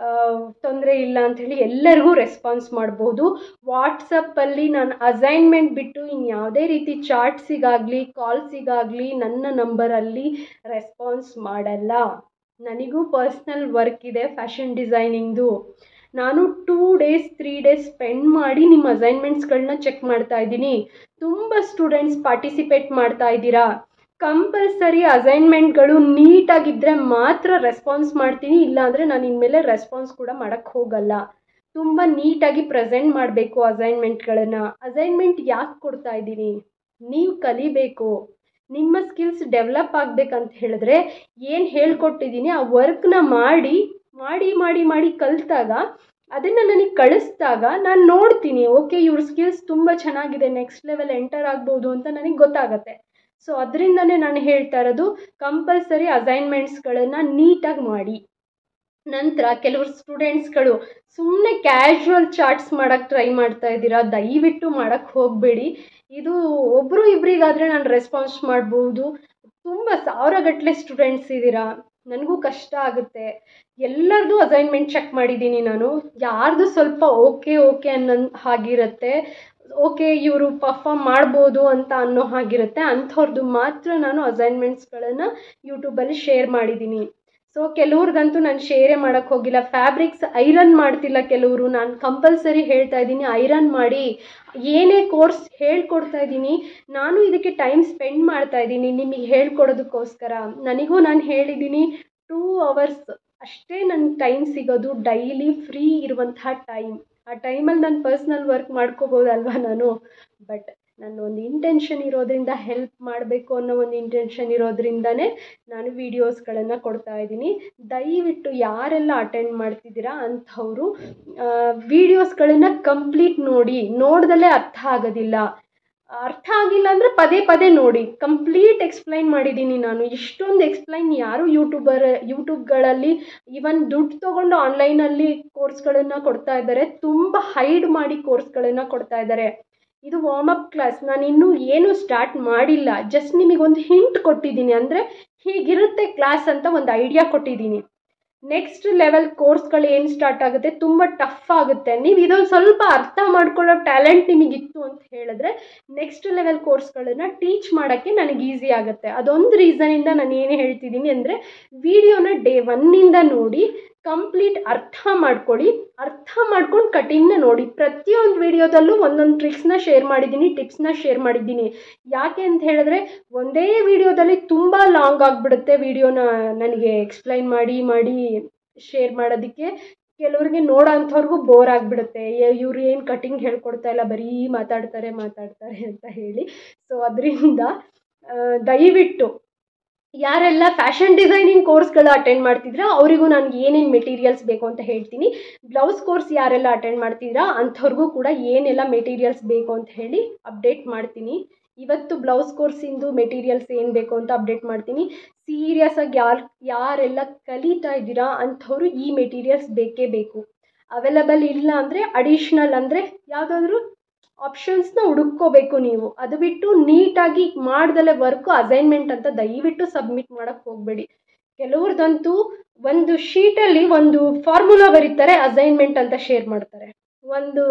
ತೊಂದರೆ ಇಲ್ಲ ಅಂಥೇಳಿ ಎಲ್ಲರಿಗೂ ರೆಸ್ಪಾನ್ಸ್ ಮಾಡ್ಬೋದು. ವಾಟ್ಸಪ್ಪಲ್ಲಿ ನಾನು ಅಸೈನ್ಮೆಂಟ್ ಬಿಟ್ಟು ಇನ್ಯಾವುದೇ ರೀತಿ ಚಾಟ್ಸಿಗಾಗಲಿ ಕಾಲ್ಸಿಗಾಗಲಿ ನನ್ನ ನಂಬರಲ್ಲಿ ರೆಸ್ಪಾನ್ಸ್ ಮಾಡಲ್ಲ. ನನಗೂ ಪರ್ಸ್ನಲ್ ವರ್ಕ್ ಇದೆ ಫ್ಯಾಷನ್ ಡಿಸೈನಿಂಗ್ದು. ನಾನು 2 days 3 days ಸ್ಪೆಂಡ್ ಮಾಡಿ ನಿಮ್ಮ ಅಸೈನ್ಮೆಂಟ್ಸ್ಗಳನ್ನ ಚೆಕ್ ಮಾಡ್ತಾ ಇದ್ದೀನಿ. ತುಂಬ ಸ್ಟೂಡೆಂಟ್ಸ್ ಪಾರ್ಟಿಸಿಪೇಟ್ ಮಾಡ್ತಾ ಇದ್ದೀರಾ. ಕಂಪಲ್ಸರಿ ಅಸೈನ್ಮೆಂಟ್ಗಳು ನೀಟಾಗಿದ್ದರೆ ಮಾತ್ರ ರೆಸ್ಪಾನ್ಸ್ ಮಾಡ್ತೀನಿ, ಇಲ್ಲಾಂದರೆ ನಾನು ಇನ್ಮೇಲೆ ರೆಸ್ಪಾನ್ಸ್ ಕೂಡ ಮಾಡೋಕ್ಕೆ ಹೋಗಲ್ಲ. ತುಂಬ ನೀಟಾಗಿ ಪ್ರೆಸೆಂಟ್ ಮಾಡಬೇಕು ಅಸೈನ್ಮೆಂಟ್ಗಳನ್ನು. ಅಸೈನ್ಮೆಂಟ್ ಯಾಕೆ ಕೊಡ್ತಾ ಇದ್ದೀನಿ, ನೀವು ಕಲಿಬೇಕು, ನಿಮ್ಮ ಸ್ಕಿಲ್ಸ್ ಡೆವಲಪ್ ಆಗಬೇಕಂತ ಹೇಳಿದ್ರೆ ಏನು ಹೇಳ್ಕೊಟ್ಟಿದ್ದೀನಿ ಆ ವರ್ಕ್ನ ಮಾಡಿ ಮಾಡಿ ಮಾಡಿ ಮಾಡಿ ಕಲಿತಾಗ ಅದನ್ನು ನನಗೆ ಕಳಿಸ್ದಾಗ ನಾನು ನೋಡ್ತೀನಿ, ಓಕೆ ಇವ್ರ ಸ್ಕಿಲ್ಸ್ ತುಂಬ ಚೆನ್ನಾಗಿದೆ, ನೆಕ್ಸ್ಟ್ ಲೆವೆಲ್ ಎಂಟರ್ ಆಗ್ಬೋದು ಅಂತ ನನಗೆ ಗೊತ್ತಾಗತ್ತೆ. ಸೊ ಅದರಿಂದನೇ ನಾನು ಹೇಳ್ತಾ ಇರೋದು, ಕಂಪಲ್ಸರಿ ಅಸೈನ್ಮೆಂಟ್ಸ್ಗಳನ್ನು ನೀಟಾಗಿ ಮಾಡಿ. ನಂತರ ಕೆಲವರು ಸ್ಟೂಡೆಂಟ್ಸ್ಗಳು ಸುಮ್ಮನೆ ಕ್ಯಾಶುವಲ್ ಚಾರ್ಟ್ಸ್ ಮಾಡೋಕ್ಕೆ ಟ್ರೈ ಮಾಡ್ತಾ ಇದ್ದೀರಾ. ದಯವಿಟ್ಟು ಮಾಡೋಕ್ಕೆ ಹೋಗಬೇಡಿ. ಇದು ಒಬ್ಬರು ಇಬ್ಬರಿಗಾದರೆ ನಾನು ರೆಸ್ಪಾನ್ಸ್ ಮಾಡ್ಬೋದು. ತುಂಬ ಸಾವಿರಗಟ್ಟಲೆ ಸ್ಟೂಡೆಂಟ್ಸ್ ಇದ್ದೀರಾ, ನನಗೂ ಕಷ್ಟ ಆಗುತ್ತೆ. ಎಲ್ಲರದು ಅಸೈನ್ಮೆಂಟ್ ಚೆಕ್ ಮಾಡಿದ್ದೀನಿ ನಾನು. ಯಾರ್ದು ಸ್ವಲ್ಪ ಓಕೆ ಓಕೆ ಅನ್ನೋ ಹಾಗಿರುತ್ತೆ, ಓಕೆ ಇವರು ಪರ್ಫಾರ್ಮ್ ಮಾಡ್ಬೋದು ಅಂತ ಅನ್ನೋ ಹಾಗಿರುತ್ತೆ, ಅಂಥವ್ರದ್ದು ಮಾತ್ರ ನಾನು ಅಸೈನ್ಮೆಂಟ್ಸ್ಗಳನ್ನು ಯೂಟ್ಯೂಬಲ್ಲಿ ಶೇರ್ ಮಾಡಿದ್ದೀನಿ. ಸೊ ಕೆಲವ್ರದಂತೂ ನಾನು ಶೇರೇ ಮಾಡೋಕ್ಕೆ ಹೋಗಿಲ್ಲ. ಫ್ಯಾಬ್ರಿಕ್ಸ್ ಐರನ್ ಮಾಡ್ತಿಲ್ಲ ಕೆಲವರು. ನಾನು ಕಂಪಲ್ಸರಿ ಹೇಳ್ತಾ ಇದ್ದೀನಿ ಐರನ್ ಮಾಡಿ. ಏನೇ ಕೋರ್ಸ್ ಹೇಳ್ಕೊಡ್ತಾ ಇದ್ದೀನಿ ನಾನು ಇದಕ್ಕೆ ಟೈಮ್ ಸ್ಪೆಂಡ್ ಮಾಡ್ತಾ ಇದ್ದೀನಿ ನಿಮಗೆ ಹೇಳ್ಕೊಡೋದಕ್ಕೋಸ್ಕರ. ನನಗೂ ನಾನು ಹೇಳಿದ್ದೀನಿ 2 hours ಅಷ್ಟೇ ನನಗೆ ಟೈಮ್ ಸಿಗೋದು, ಡೈಲಿ ಫ್ರೀ ಇರುವಂತಹ ಟೈಮ್. ಆ ಟೈಮಲ್ಲಿ ನಾನು ಪರ್ಸ್ನಲ್ ವರ್ಕ್ ಮಾಡ್ಕೋಬೋದಲ್ವ ನಾನು. ಬಟ್ ನನ್ನ ಒಂದು ಇಂಟೆನ್ಷನ್ ಇರೋದ್ರಿಂದ, ಹೆಲ್ಪ್ ಮಾಡಬೇಕು ಅನ್ನೋ ಒಂದು ಇಂಟೆನ್ಷನ್ ಇರೋದ್ರಿಂದನೇ ನಾನು ವೀಡಿಯೋಸ್ಗಳನ್ನು ಕೊಡ್ತಾ ಇದ್ದೀನಿ. ದಯವಿಟ್ಟು ಯಾರೆಲ್ಲ ಅಟೆಂಡ್ ಮಾಡ್ತಿದ್ದೀರಾ ಅಂಥವರು ವೀಡಿಯೋಸ್ಗಳನ್ನು ಕಂಪ್ಲೀಟ್ ನೋಡಿ. ನೋಡ್ದಲೇ ಅರ್ಥ ಆಗೋದಿಲ್ಲ. ಅರ್ಥ ಆಗಿಲ್ಲ ಅಂದರೆ ಪದೇ ಪದೇ ನೋಡಿ. ಕಂಪ್ಲೀಟ್ ಎಕ್ಸ್ಪ್ಲೈನ್ ಮಾಡಿದ್ದೀನಿ ನಾನು. ಇಷ್ಟೊಂದು ಎಕ್ಸ್ಪ್ಲೈನ್ ಯಾರು ಯೂಟ್ಯೂಬ್ಗಳಲ್ಲಿ ಈವನ್ ದುಡ್ಡು ತೊಗೊಂಡು ಆನ್ಲೈನಲ್ಲಿ ಕೋರ್ಸ್ಗಳನ್ನು ಕೊಡ್ತಾ ಇದ್ದಾರೆ. ತುಂಬ ಹೈಡ್ ಮಾಡಿ ಕೋರ್ಸ್ಗಳನ್ನು ಕೊಡ್ತಾ ಇದ್ದಾರೆ. ಇದು ವಾರ್ಮ್ ಅಪ್ ಕ್ಲಾಸ್. ನಾನು ಇನ್ನೂ ಏನೂ ಸ್ಟಾರ್ಟ್ ಮಾಡಿಲ್ಲ. ಜಸ್ಟ್ ನಿಮಗೊಂದು ಹಿಂಟ್ ಕೊಟ್ಟಿದ್ದೀನಿ, ಅಂದರೆ ಹೀಗಿರುತ್ತೆ ಕ್ಲಾಸ್ ಅಂತ ಒಂದು ಐಡಿಯಾ ಕೊಟ್ಟಿದ್ದೀನಿ. ನೆಕ್ಸ್ಟ್ ಲೆವೆಲ್ ಕೋರ್ಸ್ಗಳು ಏನು ಸ್ಟಾರ್ಟ್ ಆಗುತ್ತೆ ತುಂಬ ಟಫ್ ಆಗುತ್ತೆ. ನೀವು ಇದೊಂದು ಸ್ವಲ್ಪ ಅರ್ಥ ಮಾಡ್ಕೊಳ್ಳೋ ಟ್ಯಾಲೆಂಟ್ ನಿಮಗಿತ್ತು ಅಂತ ಹೇಳಿದ್ರೆ ನೆಕ್ಸ್ಟ್ ಲೆವೆಲ್ ಕೋರ್ಸ್ಗಳನ್ನು ಟೀಚ್ ಮಾಡೋಕ್ಕೆ ನನಗೆ ಈಸಿ ಆಗುತ್ತೆ. ಅದೊಂದು ರೀಸನಿಂದ ನಾನು ಏನು ಹೇಳ್ತಿದ್ದೀನಿ ಅಂದರೆ ವಿಡಿಯೋನ ಡೇ 1 ನೋಡಿ ಕಂಪ್ಲೀಟ್ ಅರ್ಥ ಮಾಡ್ಕೊಳ್ಳಿ. ಅರ್ಥ ಮಾಡ್ಕೊಂಡು ಕಟಿಂಗ್ನ ನೋಡಿ. ಪ್ರತಿಯೊಂದು ವಿಡಿಯೋದಲ್ಲೂ ಒಂದೊಂದು ಟ್ರಿಕ್ಸ್ನ ಶೇರ್ ಮಾಡಿದ್ದೀನಿ, ಟಿಪ್ಸ್ನ ಶೇರ್ ಮಾಡಿದ್ದೀನಿ. ಯಾಕೆ ಅಂತ ಹೇಳಿದ್ರೆ ಒಂದೇ ವಿಡಿಯೋದಲ್ಲಿ ತುಂಬ ಲಾಂಗ್ ಆಗಿಬಿಡುತ್ತೆ ವಿಡಿಯೋನ ನನಗೆ ಎಕ್ಸ್ಪ್ಲೈನ್ ಮಾಡಿ ಮಾಡಿ ಶೇರ್ ಮಾಡೋದಕ್ಕೆ. ಕೆಲವ್ರಿಗೆ ನೋಡೋ ಅಂಥವ್ರಿಗೂ ಬೋರ್ ಆಗಿಬಿಡುತ್ತೆ. ಇವ್ರು ಏನು ಕಟಿಂಗ್ ಹೇಳ್ಕೊಡ್ತಾ ಇಲ್ಲ, ಬರೀ ಮಾತಾಡ್ತಾರೆ ಅಂತ ಹೇಳಿ. ಸೊ ಅದರಿಂದ ದಯವಿಟ್ಟು ಯಾರೆಲ್ಲ ಫ್ಯಾಷನ್ ಡಿಸೈನಿಂಗ್ ಕೋರ್ಸ್ಗಳು ಅಟೆಂಡ್ ಮಾಡ್ತಿದ್ರಾ ಅವರಿಗೂ ನನಗೆ ಏನೇನು ಮೆಟೀರಿಯಲ್ಸ್ ಬೇಕು ಅಂತ ಹೇಳ್ತೀನಿ. ಬ್ಲೌಸ್ ಕೋರ್ಸ್ ಯಾರೆಲ್ಲ ಅಟೆಂಡ್ ಮಾಡ್ತಿದ್ರಾ ಅಂಥವ್ರಿಗೂ ಕೂಡ ಏನೆಲ್ಲ ಮೆಟೀರಿಯಲ್ಸ್ ಬೇಕು ಅಂತ ಹೇಳಿ ಅಪ್ಡೇಟ್ ಮಾಡ್ತೀನಿ. ಇವತ್ತು ಬ್ಲೌಸ್ ಕೋರ್ಸಿಂದು ಮೆಟೀರಿಯಲ್ಸ್ ಏನು ಬೇಕು ಅಂತ ಅಪ್ಡೇಟ್ ಮಾಡ್ತೀನಿ. ಸೀರಿಯಸ್ಸಾಗಿ ಯಾರೆಲ್ಲ ಕಲಿತಾ ಇದ್ದೀರಾ ಅಂಥವ್ರು ಈ ಮೆಟೀರಿಯಲ್ಸ್ ಬೇಕೇ ಬೇಕು. ಅವೈಲಬಲ್ ಇಲ್ಲ ಅಂದರೆ ಅಡಿಷ್ನಲ್ ಅಂದರೆ ಯಾವುದಾದ್ರೂ ಆಪ್ಷನ್ಸ್ನ ಹುಡುಕ್ಕೋಬೇಕು ನೀವು. ಅದು ಬಿಟ್ಟು ನೀಟಾಗಿ ಮಾಡ್ದಲೆ ವರ್ಕು ಅಸೈನ್ಮೆಂಟ್ ಅಂತ ದಯವಿಟ್ಟು ಸಬ್ಮಿಟ್ ಮಾಡೋಕ್ಕೆ ಹೋಗಬೇಡಿ. ಕೆಲವ್ರದಂತೂ ಒಂದು ಶೀಟಲ್ಲಿ ಒಂದು ಫಾರ್ಮುಲಾ ಬರೀತಾರೆ, ಅಸೈನ್ಮೆಂಟ್ ಅಂತ ಶೇರ್ ಮಾಡ್ತಾರೆ. ಒಂದು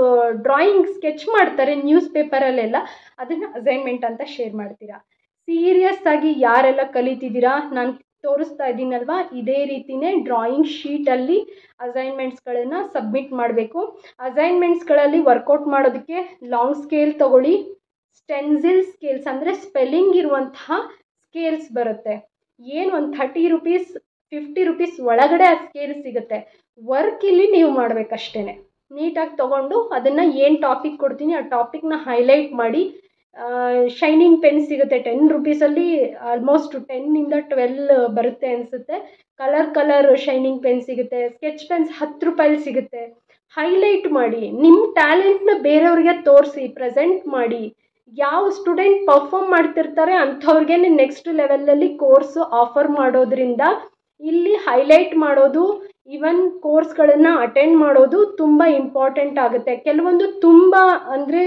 ಡ್ರಾಯಿಂಗ್ ಸ್ಕೆಚ್ ಮಾಡ್ತಾರೆ ನ್ಯೂಸ್ ಪೇಪರಲ್ಲೆಲ್ಲ, ಅದನ್ನು ಅಸೈನ್ಮೆಂಟ್ ಅಂತ ಶೇರ್ ಮಾಡ್ತೀರಾ. ಸೀರಿಯಸ್ ಆಗಿ ಯಾರೆಲ್ಲ ಕಲಿತಿದ್ದೀರಾ, ನಾನು ತೋರಿಸ್ತಾ ಇದ್ದೀನಲ್ವಾ, ಇದೇ ರೀತಿಯೇ ಡ್ರಾಯಿಂಗ್ ಶೀಟಲ್ಲಿ ಅಸೈನ್ಮೆಂಟ್ಸ್ಗಳನ್ನು ಸಬ್ಮಿಟ್ ಮಾಡಬೇಕು. ಅಸೈನ್ಮೆಂಟ್ಸ್ಗಳಲ್ಲಿ ವರ್ಕೌಟ್ ಮಾಡೋದಕ್ಕೆ ಲಾಂಗ್ ಸ್ಕೇಲ್ ತಗೊಳ್ಳಿ, ಸ್ಟೆನ್ಸಿಲ್ ಸ್ಕೇಲ್ಸ್ ಅಂದರೆ ಸ್ಪೆಲ್ಲಿಂಗ್ ಇರುವಂತಹ ಸ್ಕೇಲ್ಸ್ ಬರುತ್ತೆ. ಏನು ಒಂದು 30 ರೂಪೀಸ್ 50 ರೂಪೀಸ್ ಒಳಗಡೆ ಆ ಸ್ಕೇಲ್ ಸಿಗುತ್ತೆ. ವರ್ಕ್ ಇಲ್ಲಿ ನೀವು ಮಾಡಬೇಕಷ್ಟೇ. ನೀಟಾಗಿ ತೊಗೊಂಡು ಅದನ್ನು ಏನು ಟಾಪಿಕ್ ಕೊಡ್ತೀನಿ ಆ ಟಾಪಿಕ್ನ ಹೈಲೈಟ್ ಮಾಡಿ. ಶೈನಿಂಗ್ ಪೆನ್ ಸಿಗುತ್ತೆ 10 ರೂಪೀಸಲ್ಲಿ, ಆಲ್ಮೋಸ್ಟ್ 10ಇಂದ 12 ಬರುತ್ತೆ ಅನಿಸುತ್ತೆ. ಕಲರ್ ಶೈನಿಂಗ್ ಪೆನ್ ಸಿಗುತ್ತೆ. ಸ್ಕೆಚ್ ಪೆನ್ಸ್ 10 ರೂಪಾಯಲ್ಲಿ ಸಿಗುತ್ತೆ. ಹೈಲೈಟ್ ಮಾಡಿ, ನಿಮ್ಮ ಟ್ಯಾಲೆಂಟ್ನ ಬೇರೆಯವ್ರಿಗೆ ತೋರಿಸಿ, ಪ್ರೆಸೆಂಟ್ ಮಾಡಿ. ಯಾವ ಸ್ಟೂಡೆಂಟ್ ಪರ್ಫಾರ್ಮ್ ಮಾಡ್ತಿರ್ತಾರೆ ಅಂಥವ್ರಿಗೆ ನೆಕ್ಸ್ಟ್ ಲೆವೆಲಲ್ಲಿ ಕೋರ್ಸು ಆಫರ್ ಮಾಡೋದ್ರಿಂದ ಇಲ್ಲಿ ಹೈಲೈಟ್ ಮಾಡೋದು, ಈವನ್ ಕೋರ್ಸ್ಗಳನ್ನು ಅಟೆಂಡ್ ಮಾಡೋದು ತುಂಬ ಇಂಪಾರ್ಟೆಂಟ್ ಆಗುತ್ತೆ. ಕೆಲವೊಂದು ತುಂಬ ಅಂದರೆ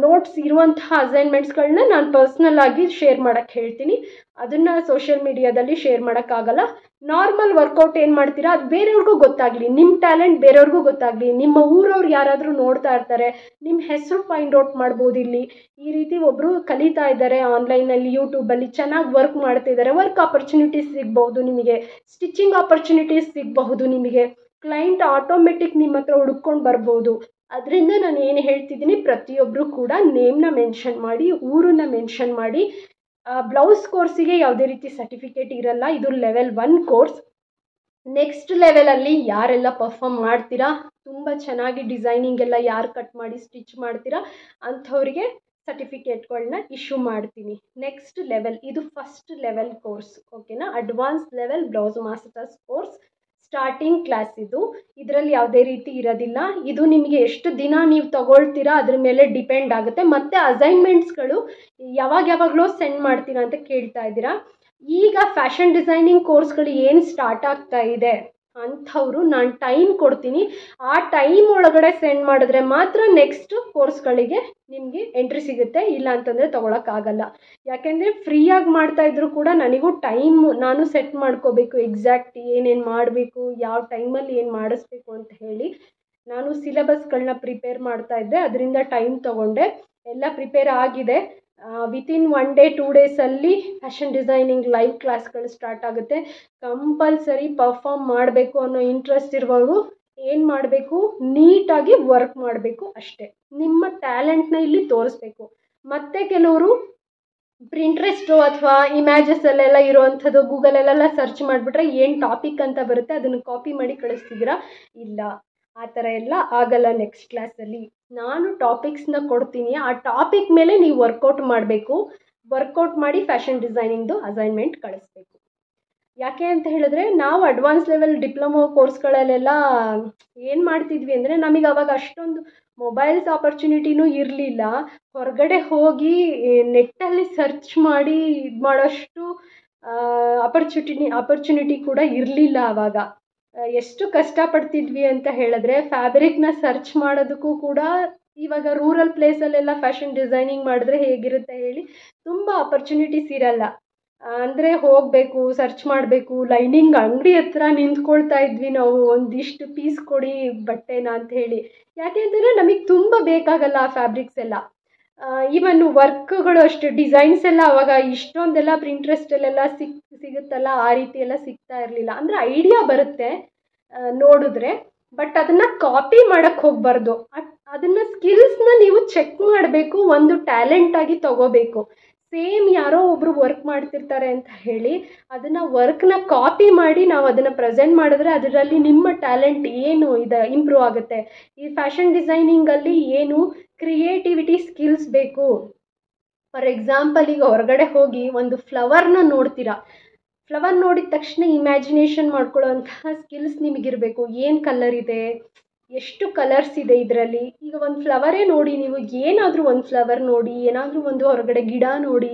ನೋಟ್ಸ್ ಇರುವಂತಹ ಅಸೈನ್ಮೆಂಟ್ಸ್ಗಳನ್ನ ನಾನು ಪರ್ಸ್ನಲ್ ಆಗಿ ಶೇರ್ ಮಾಡೋಕ್ಕೆ ಹೇಳ್ತೀನಿ. ಅದನ್ನು ಸೋಷಿಯಲ್ ಮೀಡಿಯಾದಲ್ಲಿ ಶೇರ್ ಮಾಡೋಕ್ಕಾಗಲ್ಲ. ನಾರ್ಮಲ್ ವರ್ಕೌಟ್ ಏನು ಮಾಡ್ತೀರಾ ಅದು ಬೇರೆಯವ್ರಿಗೂ ಗೊತ್ತಾಗಲಿ, ನಿಮ್ಮ ಟ್ಯಾಲೆಂಟ್ ಬೇರೆಯವ್ರಿಗೂ ಗೊತ್ತಾಗಲಿ. ನಿಮ್ಮ ಊರವ್ರು ಯಾರಾದರೂ ನೋಡ್ತಾ ಇರ್ತಾರೆ, ನಿಮ್ಮ ಹೆಸರು ಫೈಂಡ್ ಔಟ್ ಮಾಡ್ಬೋದು. ಇಲ್ಲಿ ಈ ರೀತಿ ಒಬ್ಬರು ಕಲಿತಾ ಇದ್ದಾರೆ ಆನ್ಲೈನಲ್ಲಿ, ಯೂಟ್ಯೂಬಲ್ಲಿ ಚೆನ್ನಾಗಿ ವರ್ಕ್ ಮಾಡ್ತಿದ್ದಾರೆ, ವರ್ಕ್ ಆಪರ್ಚುನಿಟೀಸ್ ಸಿಗಬಹುದು ನಿಮಗೆ, ಸ್ಟಿಚಿಂಗ್ ಆಪರ್ಚುನಿಟೀಸ್ ಸಿಗಬಹುದು ನಿಮಗೆ, ಕ್ಲೈಂಟ್ ಆಟೋಮೆಟಿಕ್ ನಿಮ್ಮ ಹತ್ರ ಹುಡುಕೊಂಡು ಬರ್ಬೋದು. ಅದರಿಂದ ನಾನು ಏನು ಹೇಳ್ತಿದ್ದೀನಿ, ಪ್ರತಿಯೊಬ್ಬರು ಕೂಡ ನೇಮ್ನ ಮೆನ್ಷನ್ ಮಾಡಿ, ಊರನ್ನ ಮೆನ್ಷನ್ ಮಾಡಿ. ಬ್ಲೌಸ್ ಕೋರ್ಸಿಗೆ ಯಾವುದೇ ರೀತಿ ಸರ್ಟಿಫಿಕೇಟ್ ಇರಲ್ಲ, ಇದು ಲೆವೆಲ್ 1 ಕೋರ್ಸ್. ನೆಕ್ಸ್ಟ್ ಲೆವೆಲಲ್ಲಿ ಯಾರೆಲ್ಲ ಪರ್ಫಾರ್ಮ್ ಮಾಡ್ತೀರಾ, ತುಂಬ ಚೆನ್ನಾಗಿ ಡಿಸೈನಿಂಗ್ ಎಲ್ಲ ಯಾರು ಕಟ್ ಮಾಡಿ ಸ್ಟಿಚ್ ಮಾಡ್ತೀರಾ ಅಂಥವರಿಗೆ ಸರ್ಟಿಫಿಕೇಟ್ಗಳನ್ನ ಇಶ್ಯೂ ಮಾಡ್ತೀನಿ. ನೆಕ್ಸ್ಟ್ ಲೆವೆಲ್, ಇದು ಫಸ್ಟ್ ಲೆವೆಲ್ ಕೋರ್ಸ್, ಓಕೆನಾ. Advance level blouse masters course starting class ಇದು. ಇದರಲ್ಲಿ ಯಾವುದೇ ರೀತಿ ಇರೋದಿಲ್ಲ. ಇದು ನಿಮಗೆ ಎಷ್ಟು ದಿನ ನೀವು ತಗೊಳ್ತೀರಾ ಅದ್ರ ಮೇಲೆ ಡಿಪೆಂಡ್ ಆಗುತ್ತೆ. ಮತ್ತು ಅಸೈನ್ಮೆಂಟ್ಸ್ಗಳು ಯಾವಾಗಲೋ ಸೆಂಡ್ ಮಾಡ್ತೀರಾ ಅಂತ ಕೇಳ್ತಾ ಇದ್ದೀರಾ. ಈಗ ಫ್ಯಾಷನ್ ಡಿಸೈನಿಂಗ್ ಕೋರ್ಸ್ಗಳು ಏನು ಸ್ಟಾರ್ಟ್ ಆಗ್ತಾ ಇದೆ ಅಂಥವ್ರು ನಾನು ಟೈಮ್ ಕೊಡ್ತೀನಿ. ಆ ಟೈಮ್ ಒಳಗಡೆ ಸೆಂಡ್ ಮಾಡಿದ್ರೆ ಮಾತ್ರ ನೆಕ್ಸ್ಟ್ ಕೋರ್ಸ್ಗಳಿಗೆ ನಿಮಗೆ ಎಂಟ್ರಿ ಸಿಗುತ್ತೆ, ಇಲ್ಲ ಅಂತಂದರೆ ತೊಗೊಳಕ್ಕಾಗಲ್ಲ. ಯಾಕೆಂದರೆ ಫ್ರೀಯಾಗಿ ಮಾಡ್ತಾಯಿದ್ರು ಕೂಡ ನನಗೂ ನಾನು ಸೆಟ್ ಮಾಡ್ಕೋಬೇಕು, ಎಕ್ಸಾಕ್ಟ್ ಏನೇನು ಮಾಡಬೇಕು, ಯಾವ ಟೈಮಲ್ಲಿ ಏನು ಮಾಡಿಸ್ಬೇಕು ಅಂತ ಹೇಳಿ. ನಾನು ಸಿಲೆಬಸ್ಗಳನ್ನ ಪ್ರಿಪೇರ್ ಮಾಡ್ತಾಯಿದ್ದೆ, ಅದರಿಂದ ಟೈಮ್ ತೊಗೊಂಡೆ. ಎಲ್ಲ ಪ್ರಿಪೇರ್ ಆಗಿದೆ. ವಿತಿನ್ 1 ಡೇ 2 ಡೇಸಲ್ಲಿ ಫ್ಯಾಷನ್ ಡಿಸೈನಿಂಗ್ ಲೈವ್ ಕ್ಲಾಸ್ಗಳು ಸ್ಟಾರ್ಟ್ ಆಗುತ್ತೆ. ಕಂಪಲ್ಸರಿ ಪರ್ಫಾರ್ಮ್ ಮಾಡಬೇಕು ಅನ್ನೋ ಇಂಟ್ರೆಸ್ಟ್ ಇರುವವರು ಏನು ಮಾಡಬೇಕು, ನೀಟಾಗಿ ವರ್ಕ್ ಮಾಡಬೇಕು ಅಷ್ಟೇ. ನಿಮ್ಮ ಟ್ಯಾಲೆಂಟ್ನ ಇಲ್ಲಿ ತೋರಿಸ್ಬೇಕು. ಮತ್ತು ಕೆಲವರು ಪ್ರಿಂಟ್ರೆಸ್ಟು ಅಥವಾ ಇಮ್ಯಾಜಸಲ್ಲೆಲ್ಲ ಇರೋವಂಥದ್ದು ಗೂಗಲಲ್ಲೆಲ್ಲ ಸರ್ಚ್ ಮಾಡಿಬಿಟ್ರೆ ಏನು ಟಾಪಿಕ್ ಅಂತ ಬರುತ್ತೆ ಅದನ್ನು ಕಾಪಿ ಮಾಡಿ ಕಳಿಸ್ತಿದ್ದೀರಾ. ಇಲ್ಲ, ಆ ಥರ ಎಲ್ಲ ಆಗಲ್ಲ. ನೆಕ್ಸ್ಟ್ ಕ್ಲಾಸಲ್ಲಿ ನಾನು ಟಾಪಿಕ್ಸ್ನ ಕೊಡ್ತೀನಿ, ಆ ಟಾಪಿಕ್ ಮೇಲೆ ನೀವು ವರ್ಕೌಟ್ ಮಾಡಬೇಕು. ವರ್ಕೌಟ್ ಮಾಡಿ ಫ್ಯಾಷನ್ ಡಿಸೈನಿಂಗ್ದು ಅಸೈನ್ಮೆಂಟ್ ಕಳಿಸ್ಬೇಕು. ಯಾಕೆ ಅಂತ ಹೇಳಿದ್ರೆ, ನಾವು ಅಡ್ವಾನ್ಸ್ ಲೆವೆಲ್ ಡಿಪ್ಲೊಮೊ ಕೋರ್ಸ್ಗಳಲ್ಲೆಲ್ಲ ಏನು ಮಾಡ್ತಿದ್ವಿ ಅಂದರೆ, ನಮಗೆ ಅವಾಗ ಅಷ್ಟೊಂದು ಮೊಬೈಲ್ಸ್ ಆಪರ್ಚುನಿಟಿನೂ ಇರಲಿಲ್ಲ. ಹೊರಗಡೆ ಹೋಗಿ ನೆಟ್ಟಲ್ಲಿ ಸರ್ಚ್ ಮಾಡಿ ಇದು ಮಾಡೋಷ್ಟು ಆಪರ್ಚುನಿಟಿ ಕೂಡ ಇರಲಿಲ್ಲ ಆವಾಗ. ಎಷ್ಟು ಕಷ್ಟಪಡ್ತಿದ್ವಿ ಅಂತ ಹೇಳಿದ್ರೆ, ಫ್ಯಾಬ್ರಿಕ್ನ ಸರ್ಚ್ ಮಾಡೋದಕ್ಕೂ ಕೂಡ ಇವಾಗ ರೂರಲ್ ಪ್ಲೇಸಲ್ಲೆಲ್ಲ ಫ್ಯಾಷನ್ ಡಿಸೈನಿಂಗ್ ಮಾಡಿದ್ರೆ ಹೇಗಿರುತ್ತೆ ಹೇಳಿ, ತುಂಬ ಆಪರ್ಚುನಿಟೀಸ್ ಇರಲ್ಲ. ಅಂದರೆ ಹೋಗಬೇಕು, ಸರ್ಚ್ ಮಾಡಬೇಕು, ಲೈನಿಂಗ್ ಅಂಗಡಿ ಹತ್ರ ನಿಂತ್ಕೊಳ್ತಾ ಇದ್ವಿ ನಾವು, ಒಂದಿಷ್ಟು ಪೀಸ್ ಕೊಡಿ ಬಟ್ಟೆನ ಅಂತ ಹೇಳಿ. ಯಾಕೆ ಅಂತಂದರೆ ನಮಗೆ ತುಂಬ ಬೇಕಾಗಲ್ಲ ಆ ಫ್ಯಾಬ್ರಿಕ್ಸ್ ಎಲ್ಲ. ಈವನ್ ವರ್ಕ್ಗಳು ಅಷ್ಟೇ, ಡಿಸೈನ್ಸ್ ಎಲ್ಲ ಅವಾಗ ಇಷ್ಟೊಂದೆಲ್ಲ ಪ್ರಿಂಟ್ರೆಸ್ಟಲ್ಲೆಲ್ಲ ಸಿಗುತ್ತಲ್ಲ, ಆ ರೀತಿ ಎಲ್ಲ ಸಿಗ್ತಾ ಇರಲಿಲ್ಲ. ಅಂದರೆ ಐಡಿಯಾ ಬರುತ್ತೆ ನೋಡಿದ್ರೆ, ಬಟ್ ಅದನ್ನು ಕಾಪಿ ಮಾಡೋಕ್ಕೆ ಹೋಗಬಾರ್ದು. ಅದನ್ನು ಸ್ಕಿಲ್ಸ್ನ ನೀವು ಚೆಕ್ ಮಾಡಬೇಕು, ಒಂದು ಟ್ಯಾಲೆಂಟಾಗಿ ತೊಗೋಬೇಕು. ಸೇಮ್ ಯಾರೋ ಒಬ್ಬರು ವರ್ಕ್ ಮಾಡ್ತಿರ್ತಾರೆ ಅಂತ ಹೇಳಿ ಅದನ್ನು ವರ್ಕ್ನ ಕಾಪಿ ಮಾಡಿ ನಾವು ಅದನ್ನು ಪ್ರೆಸೆಂಟ್ ಮಾಡಿದ್ರೆ ಅದರಲ್ಲಿ ನಿಮ್ಮ ಟ್ಯಾಲೆಂಟ್ ಏನು ಇದೆ ಇಂಪ್ರೂವ್ ಆಗುತ್ತೆ. ಈ ಫ್ಯಾಷನ್ ಡಿಸೈನಿಂಗಲ್ಲಿ ಏನು ಕ್ರಿಯೇಟಿವಿಟಿ ಸ್ಕಿಲ್ಸ್ ಬೇಕು. ಫಾರ್ ಎಕ್ಸಾಂಪಲ್, ಈಗ ಹೊರಗಡೆ ಹೋಗಿ ಒಂದು ಫ್ಲವರ್ನ ನೋಡ್ತೀರಾ, ಫ್ಲವರ್ ನೋಡಿದ ತಕ್ಷಣ ಇಮ್ಯಾಜಿನೇಷನ್ ಮಾಡ್ಕೊಳ್ಳೋವಂತಹ ಸ್ಕಿಲ್ಸ್ ನಿಮಗಿರಬೇಕು. ಏನು ಕಲರ್ ಇದೆ, ಎಷ್ಟು ಕಲರ್ಸ್ ಇದೆ ಇದರಲ್ಲಿ. ಈಗ ಒಂದು ಫ್ಲವರೇ ನೋಡಿ, ನೀವು ಏನಾದರೂ ಒಂದು ಫ್ಲವರ್ ನೋಡಿ, ಏನಾದರೂ ಒಂದು ಹೊರಗಡೆ ಗಿಡ ನೋಡಿ,